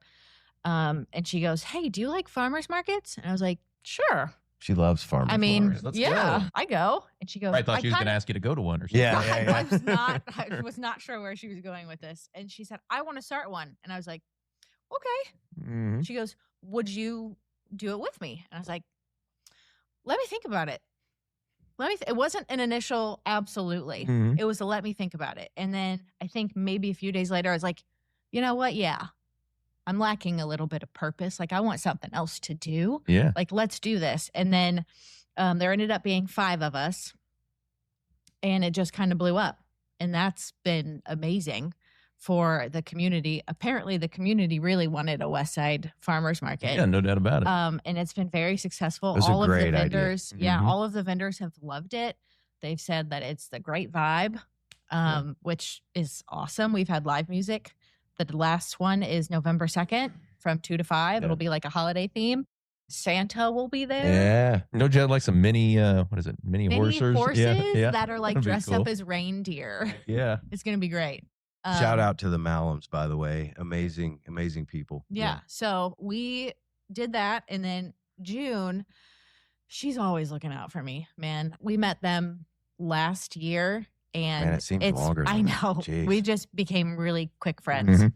And she goes, "Hey, do you like farmers markets?" And I was like, "Sure." She loves farmers. I mean, Let's yeah, go. I go. And she goes, I thought she was going to ask you to go to one or something. Yeah. I was not sure where she was going with this. And she said, "I want to start one." And I was like, "Okay." Mm-hmm. She goes, "Would you do it with me?" And I was like, "Let me think about it." It wasn't an initial absolutely. Mm-hmm. It was a let me think about it. And then I think maybe a few days later, I was like, you know what? Yeah, I'm lacking a little bit of purpose. Like I want something else to do. Yeah. Like, let's do this. And then there ended up being 5 of us, and it just kind of blew up. And that's been amazing for the community. Apparently, the community really wanted a West Side farmers market. Yeah, no doubt about it. And it's been very successful. It was All a of the great idea. vendors, yeah, Mhm. all of the vendors have loved it. They've said that it's the great vibe, which is awesome. We've had live music. The last one is November 2nd from 2 to 5. Yeah. It'll be like a holiday theme. Santa will be there. Yeah. Don't you have like some mini, what is it? Mini Many horsers? horses that are like That'd be dressed cool. up as reindeer. Yeah. It's going to be great. Shout out to the Malums, by the way. Amazing, amazing people. Yeah. So we did that. And then June, she's always looking out for me, man. We met them last year. And Man, it seems longer I than know. that. Jeez. We just became really quick friends. Mhm.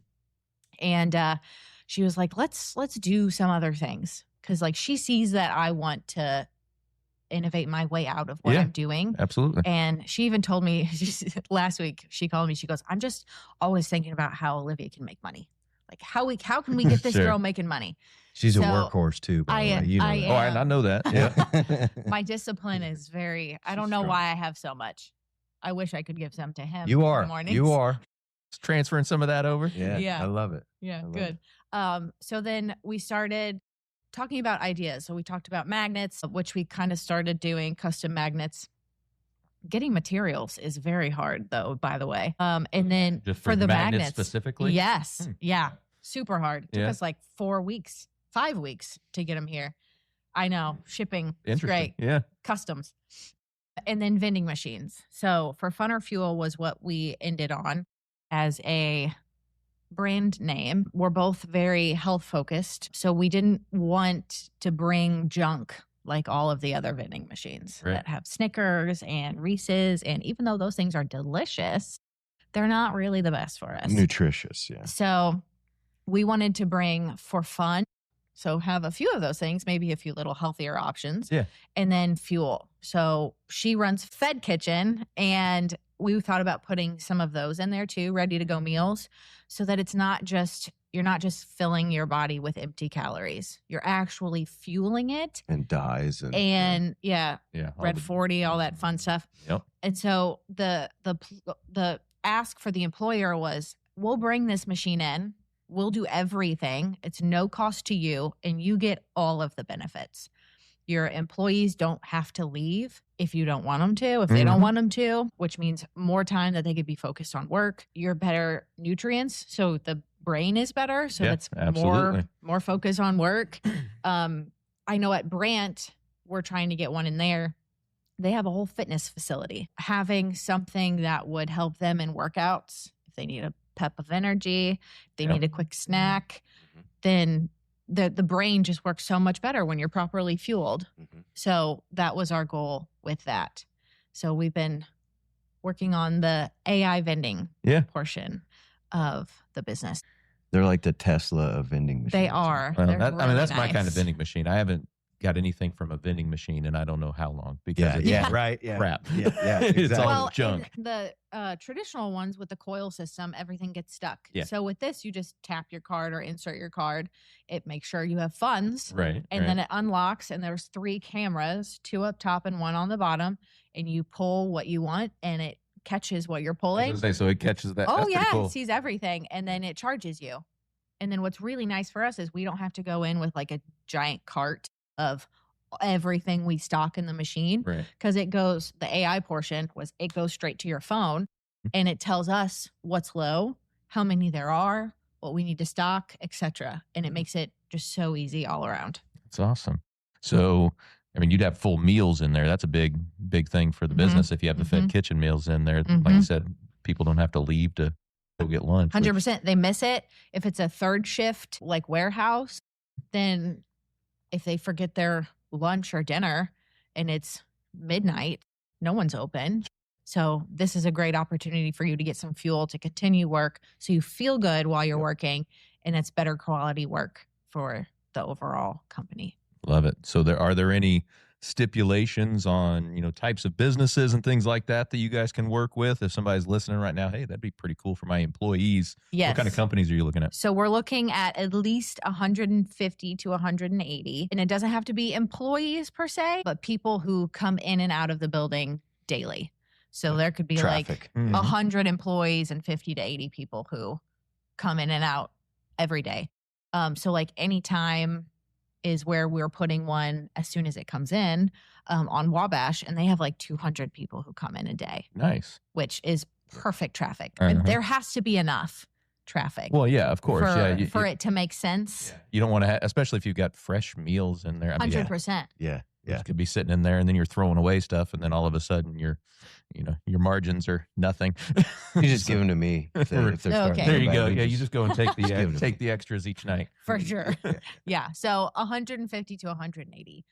And she was like, let's do some other things. Cause like she sees that I want to innovate my way out of what Yeah. I'm doing. Absolutely. And she even told me last week, she called me, she goes, I'm just always thinking about how Olivia can make money. Like how can we get this Sure. girl making money? She's a So, workhorse too, by the way. You know I that. Oh, I know that. Yeah. My discipline is very, I don't She's know strong. why I have so much. I wish I could give some to him. You in the are. mornings. You are. Just transferring some of that over. Yeah. Yeah. I love it. Yeah, I love good. So then we started talking about ideas. So we talked about magnets, which we kind of started doing custom magnets. Getting materials is very hard, though, by the way. And then Just for the magnets specifically. yes, Hmm. yeah, super hard. It took Yeah. us like 5 weeks to get them here. I know, shipping, it's Interesting. great, Yeah. customs, and then vending machines. So for Funner Fuel was what we ended on as a brand name. We're both very health focused, so we didn't want to bring junk like all of the other vending machines Right. that have Snickers and Reese's, and even though those things are delicious, they're not really the best for us. Nutritious. Yeah. So we wanted to bring for fun. So have a few of those things, maybe a few little healthier options. Yeah. And then fuel. So she runs Fed Kitchen, and we thought about putting some of those in there too, ready to go meals, so that it's not just, you're not just filling your body with empty calories. You're actually fueling it. And dyes. And yeah, Yeah. all Red the- 40, all that fun stuff. Yep. And so the ask for the employer was, we'll bring this machine in, we'll do everything. It's no cost to you, and you get all of the benefits. Your employees don't have to leave if you don't want them to, if they don't Mhm. want them to, which means more time that they could be focused on work. You're better nutrients, so the brain is better, so Yeah, it's absolutely. more focus on work. I know at Brant, we're trying to get one in there. They have a whole fitness facility. Having something that would help them in workouts, if they need a pep of energy, they Yep. need a quick snack, then the brain just works so much better when you're properly fueled. Mhm. So that was our goal with that. So we've been working on the AI vending Yeah. portion of the business. They're like the Tesla of vending machines. They are. Well, They're I mean, really that's my kind of nice. vending machine. I haven't got anything from a vending machine, and I don't know how long because Yeah. it's Yeah. all Right. Yeah. crap. Yeah. Yeah. It's Exactly. all Well, junk. in the traditional ones with the coil system, everything gets stuck. Yeah. So with this, you just tap your card or insert your card. It makes sure you have funds, Right. and then it unlocks. And there's 3 cameras, 2 up top and 1 on the bottom. And you pull what you want, and it catches what you're pulling. so it catches that. Oh That's yeah, pretty cool. it sees everything, and then it charges you. And then what's really nice for us is we don't have to go in with like a giant cart of everything we stock in the machine, Right. because it goes, the AI portion was, it goes straight to your phone and it tells us what's low, how many there are, what we need to stock, etc. And it makes it just so easy all around. That's awesome. So, I mean, you'd have full meals in there. That's a big thing for the Mhm. business if you have the Fed Mhm. Kitchen meals in there. Like you said, people don't have to leave to go get lunch. 100%. They miss it. If it's a third shift, like warehouse, then if they forget their lunch or dinner and it's midnight, no one's open. So this is a great opportunity for you to get some fuel to continue work, so you feel good while you're working, and it's better quality work for the overall company. Love it. So are there any stipulations on, types of businesses and things like that you guys can work with? If somebody's listening right now, hey, that'd be pretty cool for my employees. Yes. What kind of companies are you looking at? So we're looking at least 150 to 180. And it doesn't have to be employees per se, but people who come in and out of the building daily. So there could be Traffic. like 100 employees and 50 to 80 people who come in and out every day. So like anytime is where we're putting one as soon as it comes in on Wabash, and they have like 200 people who come in a day. Nice. Which is perfect traffic. And there has to be enough traffic. Well, yeah, of course. For it to make sense. Yeah. You don't want to, especially if you've got fresh meals in there. I mean, 100%. Yeah. You could be sitting in there and then you're throwing away stuff, and then all of a sudden your margins are nothing. You just give them to me. If they're starting There you to go. bite, Yeah, you just go and take the extras each night. For sure. Yeah. So 150 to 180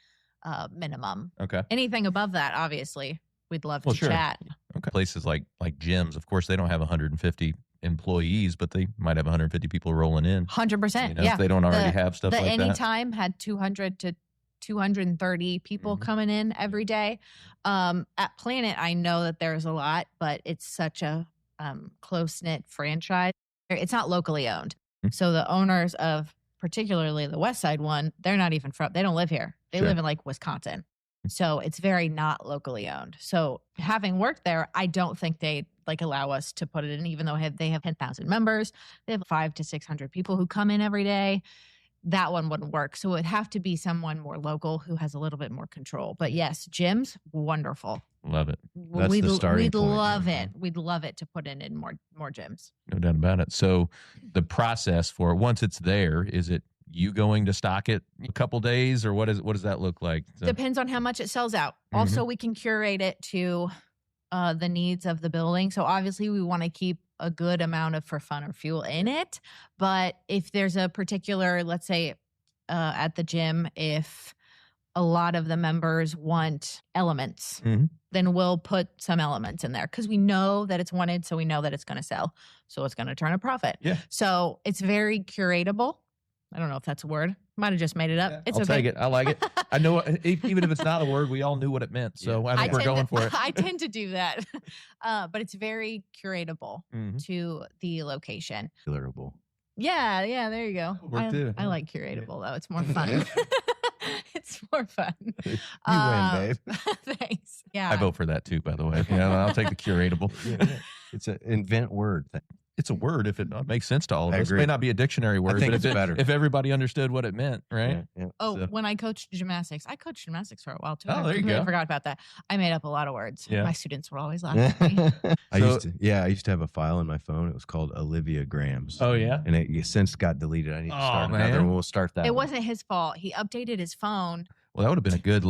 minimum. Okay. Anything above that, obviously, we'd love to chat. Okay. Places like gyms, of course, they don't have 150 employees, but they might have 150 people rolling in. 100%. If they don't already have stuff like that. The Anytime had 200 to 230 people coming in every day. At Planet, I know that there's a lot, but it's such a close-knit franchise. It's not locally owned. So the owners of particularly the West Side one, they're not even they don't live here. They live in like Wisconsin. So it's very not locally owned. So having worked there, I don't think they like allow us to put it in, even though they have 10,000 members. They have 500 to 600 people who come in every day. That one wouldn't work. So it would have to be someone more local who has a little bit more control. But yes, gyms, wonderful. Love it. That's the starting point. We'd love it. We'd love it to put in more gyms. No doubt about it. So the process for once it's there, is it you going to stock it a couple days, or what does that look like? Depends on how much it sells out. Also, we can curate it to the needs of the building. So obviously we want to keep a good amount of For Fun or Fuel in it. But if there's a particular, let's say at the gym, if a lot of the members want elements, then we'll put some elements in there because we know that it's wanted. So we know that it's going to sell. So it's going to turn a profit. Yeah. So it's very curatable. I don't know if that's a word. Might have just made it up. Yeah, It's I'll okay. take it. I like it. I know, even if it's not a word, we all knew what it meant. So I think we're going for it. I tend to do that. But it's very curatable to the location. Curable. Yeah, there you go. Work too. I like curatable, though. It's more fun. It's more fun. You win, babe. Thanks. Yeah. I vote for that too, by the way. Yeah, I'll take the curatable. It's an invent word thing. It's a word if it makes sense to all of us. It agree. may not be a dictionary word, I think but it's better. if everybody understood what it meant, right? Yeah. When I coached gymnastics, I coached gymnastics for a while too. Oh, there you I completely go. forgot about that. I made up a lot of words. Yeah. My students would always laugh at me. I used to have a file in my phone. It was called Olivia Grams. Oh, yeah? And it since got deleted. I need to start another man. one. We'll start that It one. wasn't his fault. He updated his phone. Well, that would have been a good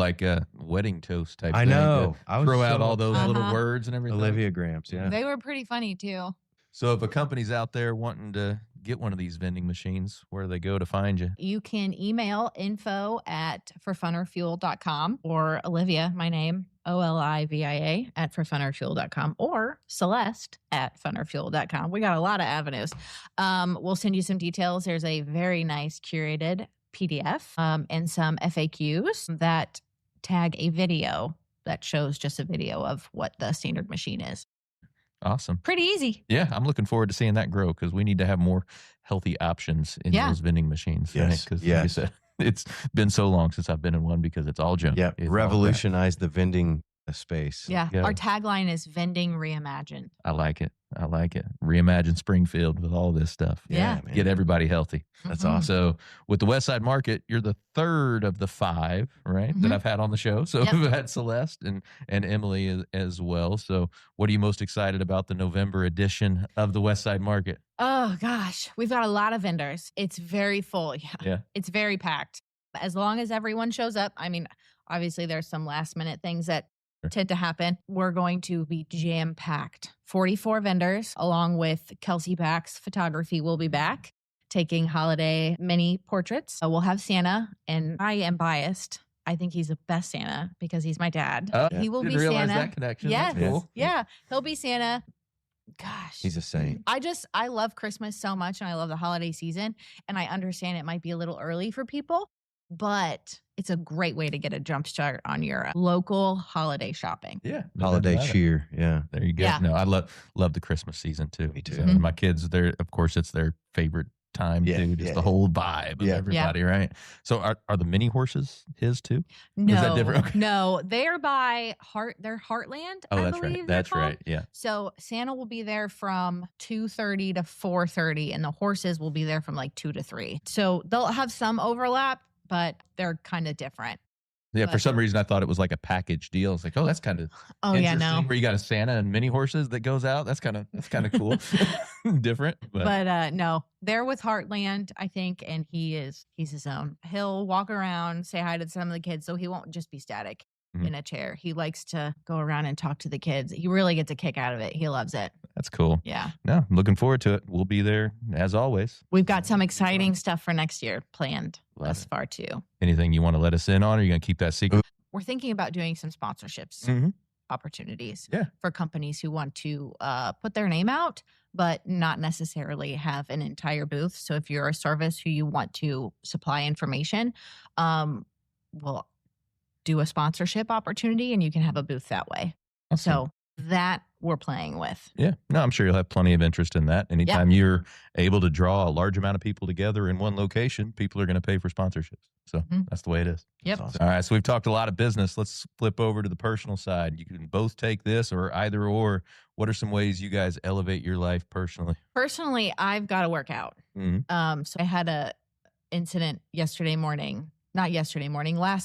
wedding toast type I thing. know. to I was throw out so all those little Uh-huh. words and everything. Olivia Grams, yeah. They were pretty funny too. So if a company's out there wanting to get one of these vending machines, where do they go to find you? You can email info@forfunorfuel.com or Olivia, my name, Olivia @forfunorfuel.com or Celeste @funorfuel.com. We got a lot of avenues. We'll send you some details. There's a very nice curated PDF and some FAQs that tag a video that shows just a video of what the standard machine is. Awesome. Pretty easy. Yeah, I'm looking forward to seeing that grow because we need to have more healthy options in those vending machines. Yes, Because yes. like you said, it's been so long since I've been in one because it's all junk. Yeah, It's all revolutionize the vending space. Yeah. Yeah. Our tagline is vending reimagined. crap. I like it. Reimagine Springfield with all this stuff. Yeah. man. Get everybody healthy. That's Mhm. awesome. So with the West Side Market, you're the third of the 5, right, that Mhm. I've had on the show. So Yep. we've had Celeste and Emily as well. So what are you most excited about the November edition of the West Side Market? Oh gosh, we've got a lot of vendors. It's very full. Yeah. It's very packed. As long as everyone shows up. I mean, obviously there's some last minute things that tend to happen. We're going to be jam packed. 44 vendors along with Kelsey Back's photography will be back taking holiday mini portraits. We'll have Santa, and I am biased. I think he's the best Santa because he's my dad. He will Didn't be realize Santa. that connection. Yes. That's cool. Yeah. He'll be Santa. Gosh. He's a saint. I love Christmas so much and I love the holiday season. And I understand it might be a little early for people, but it's a great way to get a jump start on your local holiday shopping. Yeah. no doubt Holiday about it. cheer. Yeah. There you go. Yeah. No, I love the Christmas season too. Me too. So, Mhm. my kids, of course, it's their favorite time too, just the whole vibe of everybody, right? So are the mini horses his too? No, is that different? Okay. No, they're by they're Heartland. Oh, I that's believe right. That's right. Yeah. So Santa will be there from 2:30 to 4:30, and the horses will be there from like 2 to 3. So they'll have some overlap, but they're kind of different. Yeah, But for some reason I thought it was like a package deal. It's like, oh, that's kind of no. where you got a Santa and mini horses that goes out. That's kind of cool, different. But no, they're with Heartland, I think, and he's his own. He'll walk around, say hi to some of the kids, so he won't just be static in a chair. He likes to go around and talk to the kids. He really gets a kick out of it. He loves it. That's cool. Yeah. No, I'm looking forward to it. We'll be there as always. We've got some exciting stuff for next year planned thus far too. Anything you want to let us in on, or are you going to keep that secret? We're thinking about doing some sponsorships opportunities for companies who want to put their name out, but not necessarily have an entire booth. So if you're a service who you want to supply information, we'll do a sponsorship opportunity and you can have a booth that way. Okay. So that we're playing with. Yeah. No, I'm sure you'll have plenty of interest in that. Anytime you're able to draw a large amount of people together in one location, people are going to pay for sponsorships. So that's the way it is. Yep. Awesome. All right. So we've talked a lot of business. Let's flip over to the personal side. You can both take this or either or. What are some ways you guys elevate your life personally? Personally, I've got to work out. So I had a incident last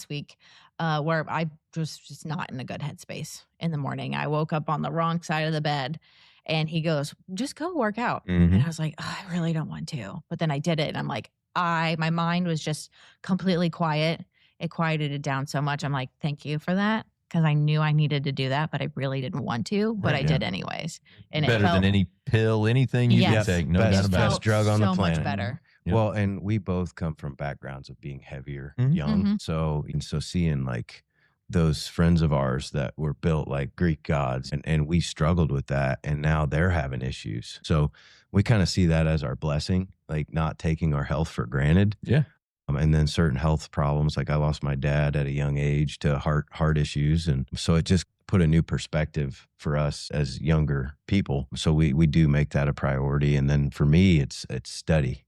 week, where I was just not in a good headspace in the morning. I woke up on the wrong side of the bed and he goes, just go work out. And I was like, oh, I really don't want to. But then I did it. And I'm like, my mind was just completely quiet. It quieted it down so much. I'm like, thank you for that. Because I knew I needed to do that, but I really didn't want to, but I did anyways. And better than any pill, anything you can take. No doubt about it. Best drug on the planet. So much better. Yep. Well, and we both come from backgrounds of being heavier, young. So seeing like those friends of ours that were built like Greek gods, and we struggled with that, and now they're having issues. So we kind of see that as our blessing, like not taking our health for granted. Yeah. And then certain health problems, like I lost my dad at a young age to heart issues. And so it just put a new perspective for us as younger people. So we do make that a priority. And then for me, it's study.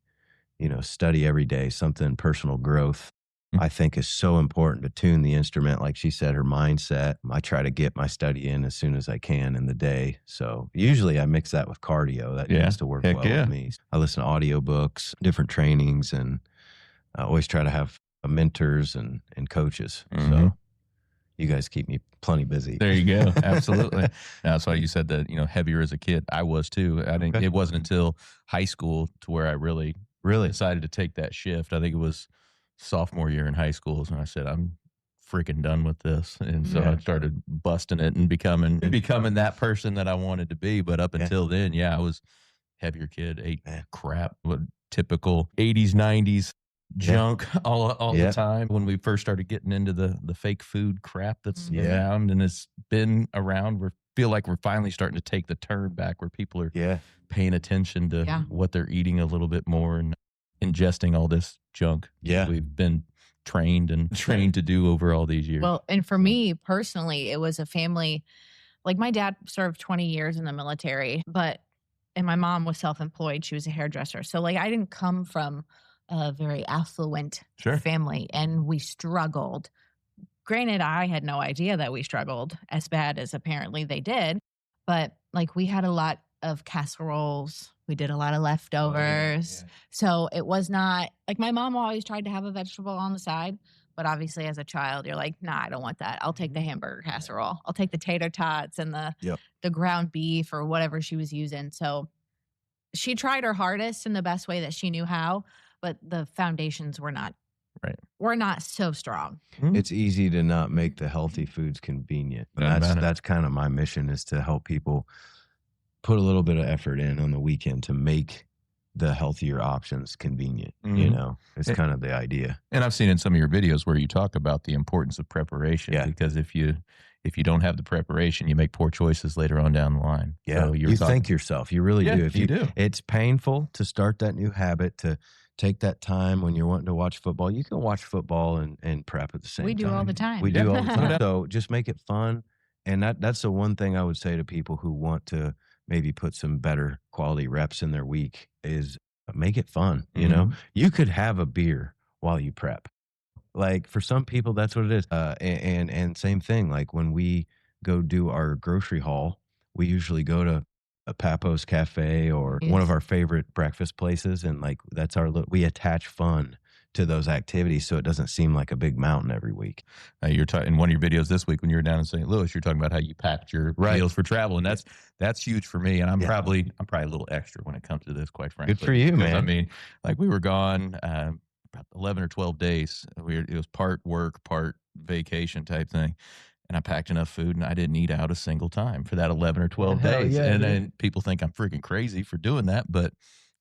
Study every day, something personal growth, I think is so important to tune the instrument. Like she said, her mindset. I try to get my study in as soon as I can in the day. So usually I mix that with cardio. That needs to work well with me. I listen to audiobooks, different trainings, and I always try to have mentors and coaches. So you guys keep me plenty busy. There you go. Absolutely. That's why you said that, heavier as a kid. I was too. I think it wasn't until high school to where I really decided to take that shift. I think it was sophomore year in high school when I said, I'm freaking done with this. And so I started busting it and becoming that person that I wanted to be. But up until then, I was heavier kid, ate crap, typical 80s, 90s junk all the time. When we first started getting into the fake food crap that's around, and it's been around, feel like we're finally starting to take the turn back where people are paying attention to what they're eating a little bit more and ingesting all this junk we've been trained to do over all these years. Well, and for me personally, it was a family, like my dad served 20 years in the military, and my mom was self-employed. She was a hairdresser. So like I didn't come from a very affluent family, and we struggled. Granted, I had no idea that we struggled as bad as apparently they did, but like we had a lot of casseroles. We did a lot of leftovers. So it was not like my mom always tried to have a vegetable on the side, but obviously as a child, you're like, nah, I don't want that. I'll take the hamburger casserole. I'll take the tater tots and the ground beef or whatever she was using. So she tried her hardest in the best way that she knew how, but the foundations were not so strong. It's easy to not make the healthy foods convenient. That's kind of my mission, is to help people put a little bit of effort in on the weekend to make the healthier options convenient. It's kind of the idea. And I've seen in some of your videos where you talk about the importance of preparation, because if you don't have the preparation, you make poor choices later on down the line. So you think yourself, you really do. If you do, it's painful to start that new habit, to take that time when you're wanting to watch football. You can watch football and prep at the same time. We do all the time. We do all the time. So just make it fun. And that's the one thing I would say to people who want to maybe put some better quality reps in their week is make it fun. You know, you could have a beer while you prep. Like for some people, that's what it is. And same thing. Like when we go do our grocery haul, we usually go to a Papo's Cafe or one of our favorite breakfast places, and like that's we attach fun to those activities, so it doesn't seem like a big mountain every week. You're talking in one of your videos this week when you were down in St. Louis. You're talking about how you packed your meals for travel, and that's huge for me. And I'm probably a little extra when it comes to this, quite frankly. Good for you, man. I mean, like we were gone about 11 or 12 days. It was part work, part vacation type thing. And I packed enough food, and I didn't eat out a single time for that 11 or 12 days. And then people think I'm freaking crazy for doing that, but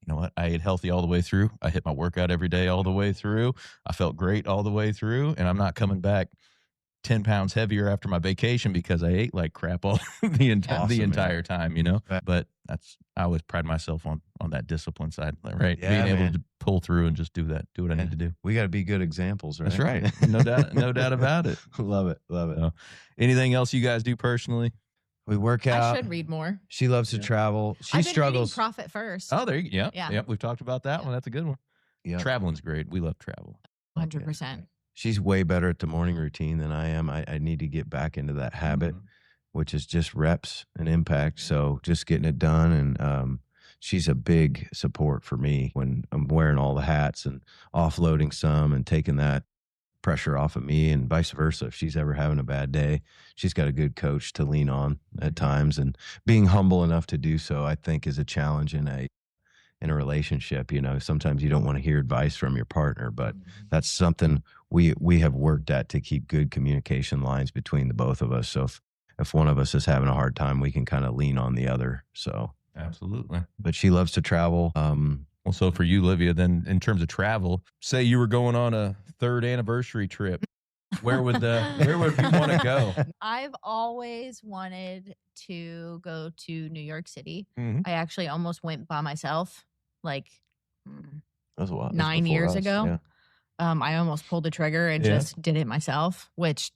you know what? I ate healthy all the way through. I hit my workout every day all the way through. I felt great all the way through, and I'm not coming back 10 pounds heavier after my vacation because I ate like crap all the entire time, you know? But I always pride myself on that discipline side, right? Yeah, being able to pull through and just do what I need to do. We got to be good examples, right? That's right. No doubt about it. Love it. So, anything else you guys do personally? We work out. I should read more. She loves to travel. She I've been struggles. reading Profit First. Oh, there you go. Yeah. We've talked about that one. That's a good one. Yep. Traveling's great. We love travel. 100%. She's way better at the morning routine than I am. I need to get back into that habit, which is just reps and impact. So just getting it done. And she's a big support for me when I'm wearing all the hats and offloading some and taking that pressure off of me, and vice versa. If she's ever having a bad day, she's got a good coach to lean on at times, and being humble enough to do so, I think, is a challenge in a relationship. You know, sometimes you don't want to hear advice from your partner, but that's something we have worked at to keep good communication lines between the both of us. So if one of us is having a hard time, we can kind of lean on the other. So absolutely. But she loves to travel. Well, so for you, Olivia, then in terms of travel, say you were going on a 3rd anniversary trip, where would you want to go? I've always wanted to go to New York City. Mm-hmm. I actually almost went by myself, like that was a while. 9 years ago. Yeah. I almost pulled the trigger and just did it myself, which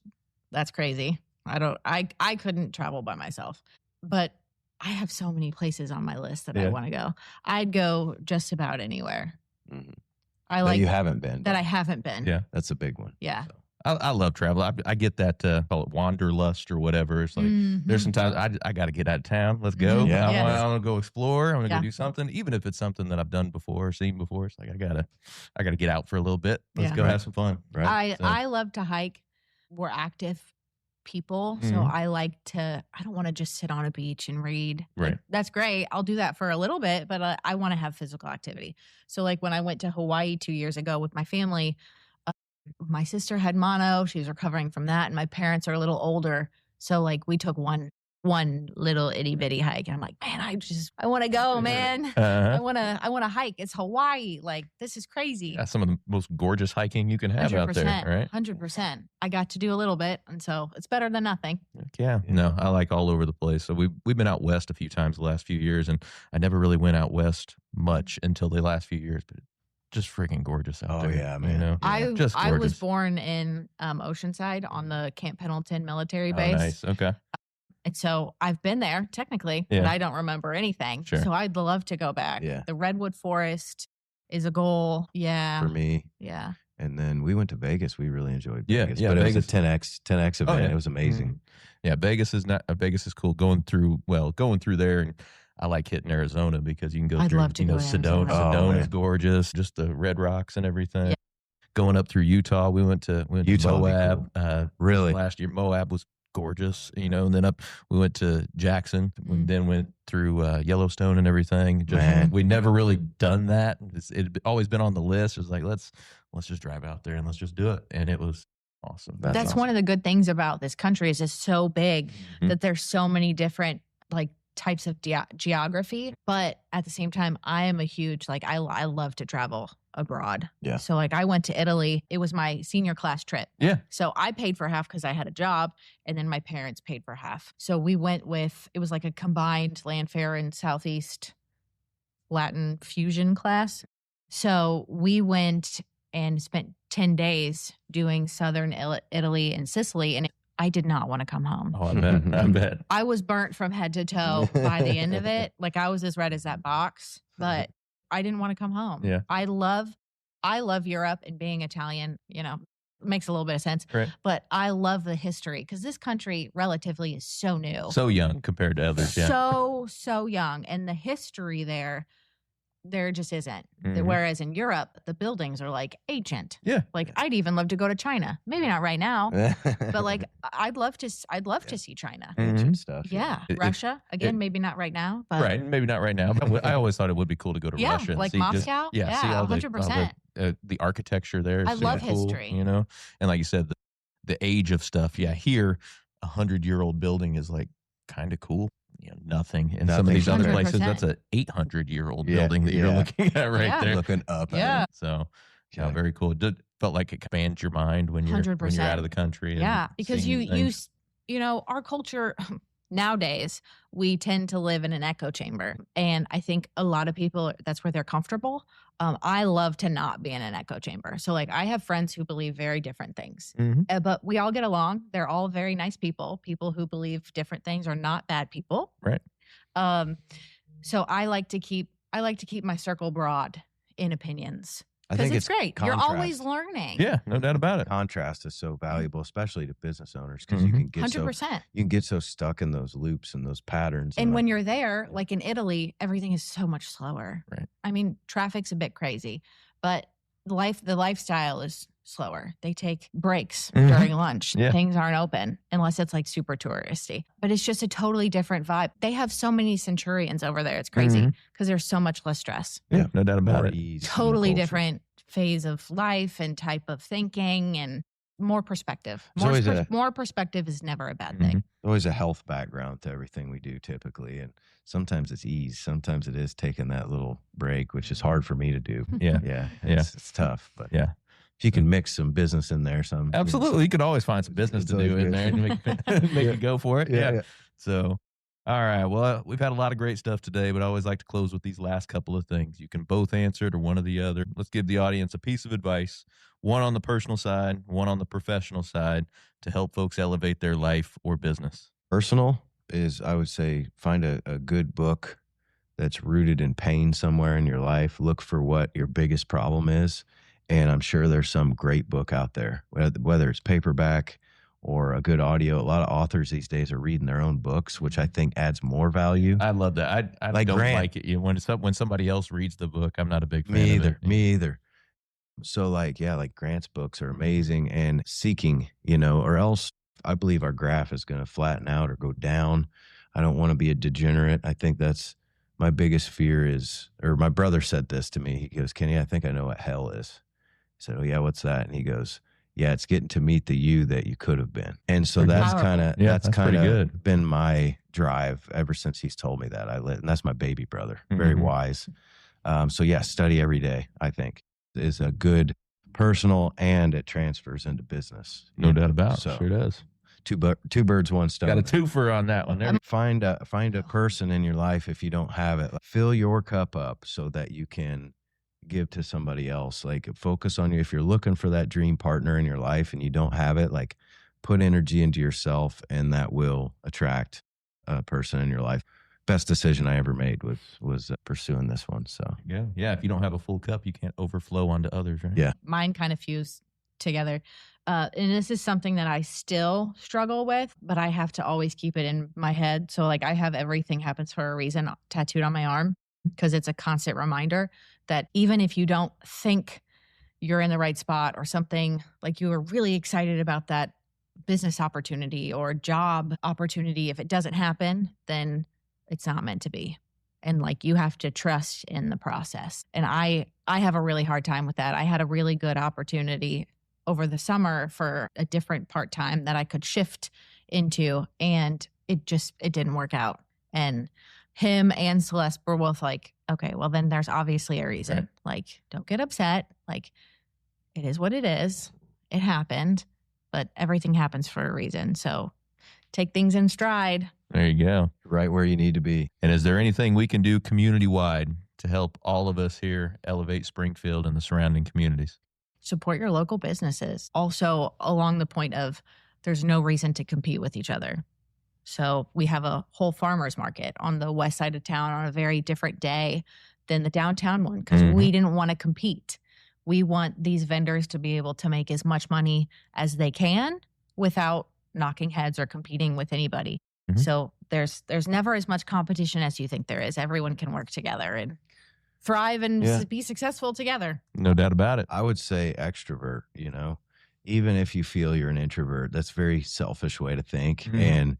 that's crazy. I couldn't travel by myself, but I have so many places on my list that I want to go. I'd go just about anywhere. Mm-hmm. That you haven't been. That I haven't been. Yeah. That's a big one. Yeah. So. I love travel. I get that, call it wanderlust or whatever. It's like, there's some times I got to get out of town. Let's go. Yeah. I want to go explore. I want to go do something, even if it's something that I've done before, seen before. It's like, I gotta get out for a little bit. Let's go have some fun. Right. I love to hike. We're active people. So I don't want to just sit on a beach and read. Right. Like, that's great. I'll do that for a little bit, but I want to have physical activity. So like when I went to Hawaii 2 years ago with my family, my sister had mono. She was recovering from that. And my parents are a little older. So like we took one little itty bitty hike. And I'm like, man, I want to go, man. I want to hike. It's Hawaii. Like, this is crazy. That's some of the most gorgeous hiking you can have out there, right? 100%. I got to do a little bit. And so it's better than nothing. Yeah. No, I like all over the place. So we've been out west a few times the last few years. And I never really went out west much until the last few years. But just freaking gorgeous out there. Oh, yeah, man. You know? I was born in Oceanside on the Camp Pendleton military base. Oh, nice. Okay. And so I've been there technically, but I don't remember anything. Sure. So I'd love to go back. Yeah. The Redwood Forest is a goal. Yeah. For me. Yeah. And then we went to Vegas. We really enjoyed Vegas. Yeah, But Vegas. It was a 10X event. It was amazing. Mm-hmm. Yeah, Vegas is cool. Going through there, and I like hitting Arizona because you can go through, love to go to Sedona. Arizona. Sedona's gorgeous, just the red rocks and everything. Yeah. Going up through Utah, we went to Utah Moab. Really? Last year, Moab was gorgeous, and then we went to Jackson, then went through Yellowstone and everything. We never really done that. It'd always been on the list. It was like, let's just drive out there and let's just do it. And it was awesome. That's awesome. One of the good things about this country is it's so big that there's so many different like types of geography. But at the same time, I am a huge, I love to travel abroad. Yeah. So I went to Italy. It was my senior class trip. Yeah. So I paid for half because I had a job, and then my parents paid for half. So we went it was like a combined land fair and Southeast Latin fusion class. So we went and spent 10 days doing Southern Italy and Sicily, and I did not want to come home. Oh, I bet. I was burnt from head to toe by the end of it. Like I was as red as that box, but I didn't want to come home. Yeah. I love Europe, and being Italian, makes a little bit of sense. Right. But I love the history because this country relatively is so new. So young compared to others. Yeah. So young. And the history there just isn't. Mhm. Whereas in Europe, the buildings are like ancient. Yeah. Like I'd even love to go to China. Maybe not right now, but like I'd love to see China. Ancient stuff. Yeah. Russia. Again, maybe not right now, but Right. Maybe not right now. But I always thought it would be cool to go to yeah, Russia. And like see Moscow. see all 100%. the architecture there. Is I love super cool, history. And like you said, the age of stuff. Yeah. Here, 100-year-old building is like kind of cool. Nothing. In some of these other places, 100%. that's an 800-year-old Yeah, building that you're yeah. looking at right Yeah. there. Looking up at Yeah. it. So, yeah, Okay. very cool. It felt like it expands your mind when you're 100%. out of the country. And Yeah, because seeing things. our culture nowadays, we tend to live in an echo chamber, and I think a lot of people, that's where they're comfortable. I love to not be in an echo chamber. So like I have friends who believe very different things, Mhm. but we all get along. They're all very nice people. People who believe different things are not bad people. Right. So I like to keep my circle broad in opinions. I Because think it's great. contrast. You're always learning. Yeah, no doubt about it. Contrast is so valuable, especially to business owners, because Mhm. you can get 100%. so stuck in those loops and those patterns. And when like, you're there, like in Italy, everything is so much slower. Right. I mean, traffic's a bit crazy, but the lifestyle is slower. They take breaks Mhm. during lunch. Yeah. Things aren't open unless it's like super touristy. But it's just a totally different vibe. They have so many centurions over there. It's crazy Mhm. because there's so much less stress. Yeah, no doubt about more it. ease in the Totally culture. different phase of life and type of thinking and more perspective. There's always More perspective is never a bad Mhm. thing. There's always a health background to everything we do typically. And sometimes it's ease. Sometimes it is taking that little break, which is hard for me to do. Yeah. Yeah. Yeah. It's tough. But Yeah. if you can mix some business in there, Absolutely. You could always find some business It's to do always in good. there and make Yeah. it go for it. Yeah, yeah. So, all right. Well, we've had a lot of great stuff today, but I always like to close with these last couple of things. You can both answer it or one or the other. Let's give the audience a piece of advice, one on the personal side, one on the professional side, to help folks elevate their life or business. Personal is, I would say, find a good book that's rooted in pain somewhere in your life. Look for what your biggest problem is. And I'm sure there's some great book out there, whether it's paperback or a good audio. A lot of authors these days are reading their own books, which I think adds more value. I love that. I Like don't Grant. like it. When somebody else reads the book, I'm not a big fan Me of either. it. Me either. So like Grant's books are amazing, and seeking, or else I believe our graph is going to flatten out or go down. I don't want to be a degenerate. I think that's my biggest fear is, or my brother said this to me. He goes, Kenny, I think I know what hell is. I said, oh yeah, what's that? And he goes, yeah, it's getting to meet the you that you could have been. And so Pretty that's powerful. kind of, Yeah, that's that's kind pretty of good. been my drive ever since he's told me that. And that's my baby brother, very Mhm. wise. So yeah, study every day, I think, is a good personal, and it transfers into business. No doubt about it. So Sure does. two birds, one stone. Got a twofer on that one. There. Find a person in your life if you don't have it. Fill your cup up so that you can give to somebody else. Like focus on you. If you're looking for that dream partner in your life and you don't have it, like put energy into yourself, and that will attract a person in your life. Best decision I ever made was pursuing this one. So Yeah. If you don't have a full cup, you can't overflow onto others, right? Yeah. Mine kind of fuse together. And this is something that I still struggle with, but I have to always keep it in my head. So like I have everything happens for a reason tattooed on my arm, because it's a constant reminder that even if you don't think you're in the right spot or something, like you were really excited about that business opportunity or job opportunity, if it doesn't happen, then it's not meant to be. And like you have to trust in the process. And I have a really hard time with that. I had a really good opportunity over the summer for a different part-time that I could shift into, and it didn't work out. And him and Celeste were both like, okay, well then there's obviously a reason. Right. Like, don't get upset. Like, it is what it is. It happened, but everything happens for a reason. So take things in stride. There you go. right where you need to be. And is there anything we can do community-wide to help all of us here elevate Springfield and the surrounding communities? Support your local businesses. Also, along the point of there's no reason to compete with each other. So we have a whole farmers market on the west side of town on a very different day than the downtown one because we didn't want to compete. We want these vendors to be able to make as much money as they can without knocking heads or competing with anybody. So there's never as much competition as you think there is. Everyone can work together and thrive and be successful together. No doubt about it. I would say extrovert, even if you feel you're an introvert, that's a very selfish way to think. And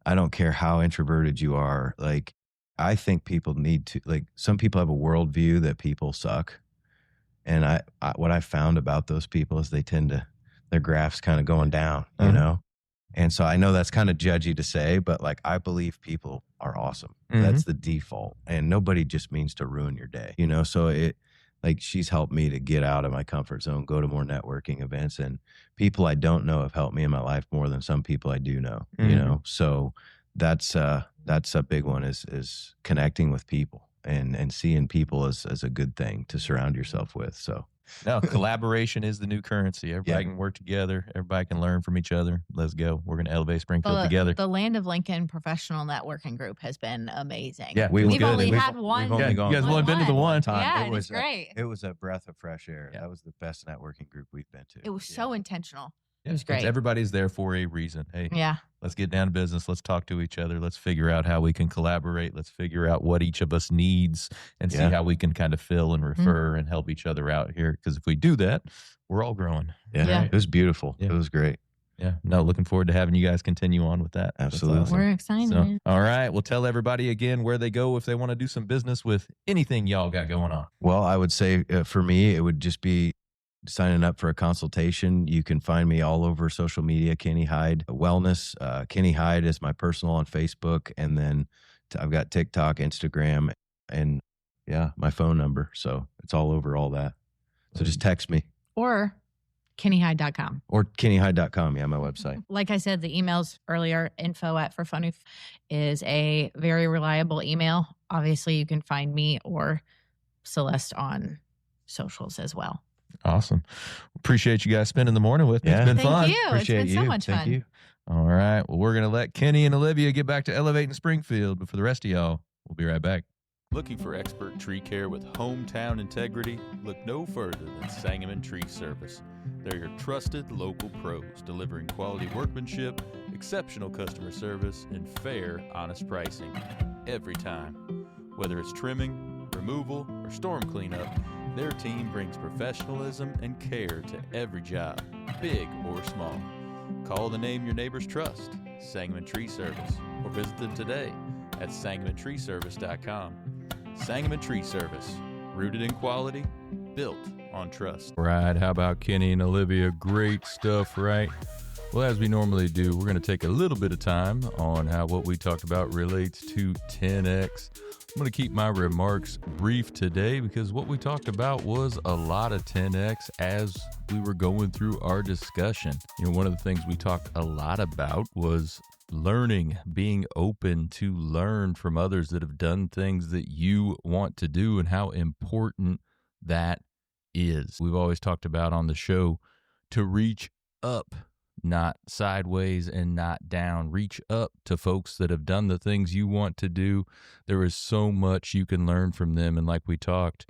I don't care how introverted you are. Like, I think people need to, like, some people have a worldview that people suck. And I what I found about those people is they tend to, their graph's kind of going down, you know? And so I know that's kind of judgy to say, but like, I believe people are awesome. That's the default. And nobody just means to ruin your day, So like, she's helped me to get out of my comfort zone, go to more networking events, and people I don't know have helped me in my life more than some people I do know, So that's a big one is connecting with people and seeing people as a good thing to surround yourself with. So no, collaboration is the new currency. Everybody can work together. Everybody can learn from each other. Let's go. We're going to elevate Springfield together. The Land of Lincoln Professional Networking Group has been amazing. Yeah, we've only had one. We've only you guys have only been to the one time. Yeah, it was great. It was a breath of fresh air. That was the best networking group we've been to. It was so intentional. Yeah, it was great. Everybody's there for a reason. Hey, let's get down to business. Let's talk to each other. Let's figure out how we can collaborate. Let's figure out what each of us needs and see how we can kind of fill and refer and help each other out here. Because if we do that, we're all growing. Yeah. It was beautiful. Yeah. It was great. Yeah. No, looking forward to having you guys continue on with that. Absolutely. Awesome. We're excited. So, all right. Well, tell everybody again where they go if they want to do some business with anything y'all got going on. Well, I would say for me, it would just be signing up for a consultation. You can find me all over social media, Kenny Hyde Wellness. Kenny Hyde is my personal on Facebook. And then I've got TikTok, Instagram, and my phone number. So it's all over all that. So just text me. Or KennyHyde.com. Or KennyHyde.com. Yeah, my website. Like I said, the emails earlier, info@forfunny is a very reliable email. Obviously, you can find me or Celeste on socials as well. Awesome. Appreciate you guys spending the morning with me. It's been fun. Thank you. Appreciate it's been so much Thank fun. you. All right. Well, we're going to let Kenny and Olivia get back to elevating Springfield. But for the rest of y'all, we'll be right back. Looking for expert tree care with hometown integrity? Look no further than Sangamon Tree Service. They're your trusted local pros, delivering quality workmanship, exceptional customer service, and fair, honest pricing every time. Whether it's trimming, removal, or storm cleanup, their team brings professionalism and care to every job, big or small. Call the name your neighbors trust, Sangamon Tree Service, or visit them today at sangamontreeservice.com. Sangamon Tree Service, rooted in quality, built on trust. Right. How about Kenny and Olivia? Great stuff, right? Well, as we normally do, we're going to take a little bit of time on how what we talked about relates to 10X. I'm going to keep my remarks brief today because what we talked about was a lot of 10X as we were going through our discussion. One of the things we talked a lot about was learning, being open to learn from others that have done things that you want to do and how important that is. We've always talked about on the show to reach up, not sideways and not down. Reach up to folks that have done the things you want to do. There is so much you can learn from them. And like we talked,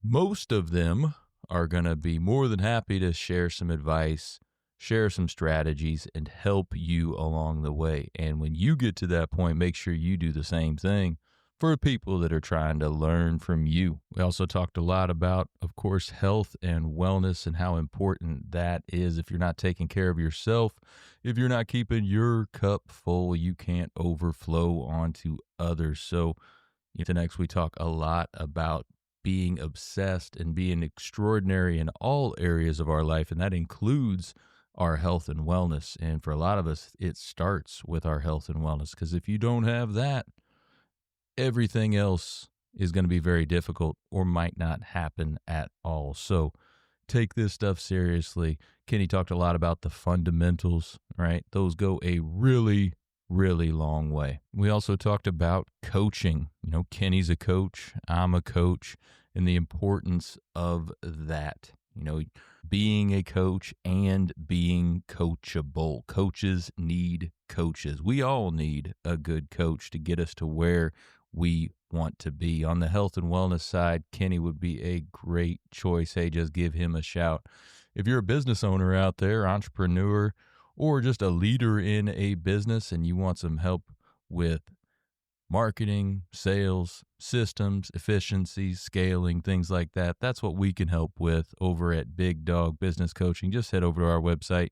most of them are going to be more than happy to share some advice, share some strategies, and help you along the way. And when you get to that point, make sure you do the same thing for people that are trying to learn from you. We also talked a lot about, of course, health and wellness and how important that is. If you're not taking care of yourself, if you're not keeping your cup full, you can't overflow onto others. So next we talk a lot about being obsessed and being extraordinary in all areas of our life, and that includes our health and wellness. And for a lot of us, it starts with our health and wellness, because if you don't have that, everything else is going to be very difficult or might not happen at all. So take this stuff seriously. Kenny talked a lot about the fundamentals, right? Those go a really, really long way. We also talked about coaching. Kenny's a coach, I'm a coach, and the importance of that. Being a coach and being coachable. Coaches need coaches. We all need a good coach to get us to where we want to be. On the health and wellness side, Kenny would be a great choice. Hey, just give him a shout. If you're a business owner out there, entrepreneur, or just a leader in a business and you want some help with marketing, sales, systems, efficiency, scaling, things like that, that's what we can help with over at Big Dog Business Coaching. Just head over to our website,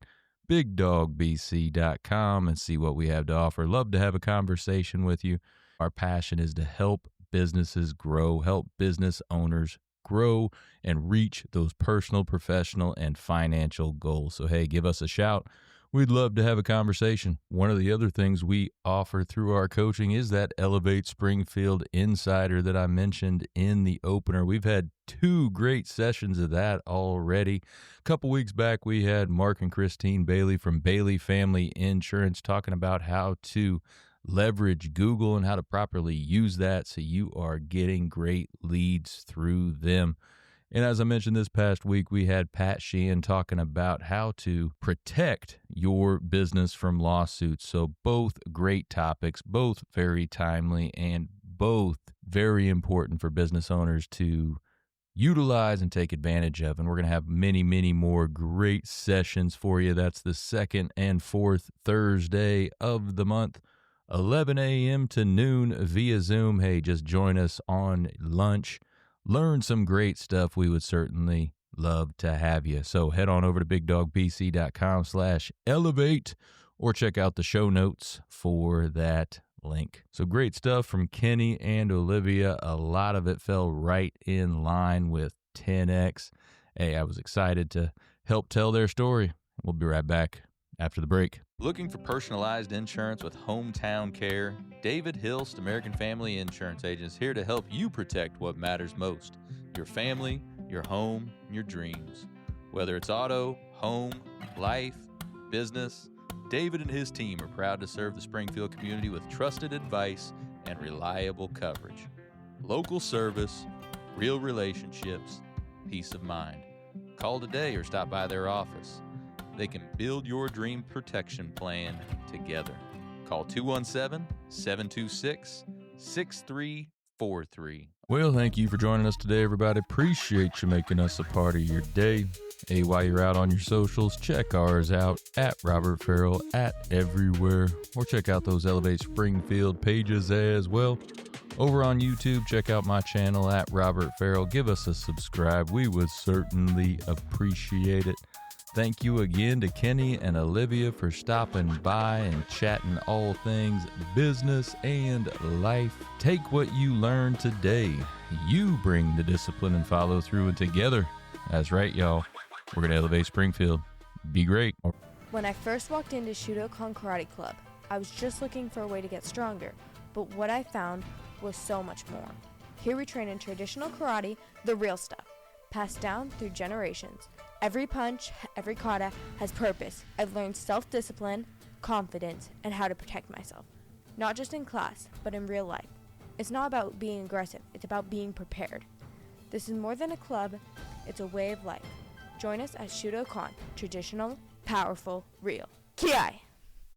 bigdogbc.com, and see what we have to offer. Love to have a conversation with you. Our passion is to help businesses grow, help business owners grow and reach those personal, professional, and financial goals. So, hey, give us a shout. We'd love to have a conversation. One of the other things we offer through our coaching is that Elevate Springfield Insider that I mentioned in the opener. We've had 2 great sessions of that already. A couple weeks back, we had Mark and Christine Bailey from Bailey Family Insurance talking about how to leverage Google and how to properly use that so you are getting great leads through them. And as I mentioned this past week, we had Pat Sheehan talking about how to protect your business from lawsuits. So both great topics, both very timely, and both very important for business owners to utilize and take advantage of. And we're going to have many, many more great sessions for you. That's the second and 4th Thursday of the month, 11 a.m. to noon via Zoom. Hey, just join us on lunch. Learn some great stuff. We would certainly love to have you. So head on over to bigdogbc.com/elevate or check out the show notes for that link. So great stuff from Kenny and Olivia. A lot of it fell right in line with 10X. Hey, I was excited to help tell their story. We'll be right back after the break. Looking for personalized insurance with hometown care? David Hilst, American Family Insurance Agent, is here to help you protect what matters most: your family, your home, and your dreams. Whether it's auto, home, life, business, David and his team are proud to serve the Springfield community with trusted advice and reliable coverage. Local service, real relationships, peace of mind. Call today or stop by their office. They can build your dream protection plan together. Call 217-726-6343. Well, thank you for joining us today, everybody. Appreciate you making us a part of your day. Hey, while you're out on your socials, check ours out at Robert Farrell at everywhere, or check out those Elevate Springfield pages as well. Over on YouTube, check out my channel at Robert Farrell. Give us a subscribe. We would certainly appreciate it. Thank you again to Kenny and Olivia for stopping by and chatting all things business and life. Take what you learned today. You bring the discipline and follow through, and together, that's right, y'all, we're going to elevate Springfield. Be great. When I first walked into Shudokan Karate Club, I was just looking for a way to get stronger, but what I found was so much more. Here we train in traditional karate, the real stuff, passed down through generations. Every punch, every kata has purpose. I've learned self-discipline, confidence, and how to protect myself. Not just in class, but in real life. It's not about being aggressive, it's about being prepared. This is more than a club, it's a way of life. Join us at Shudokan, traditional, powerful, real. Ki-ai!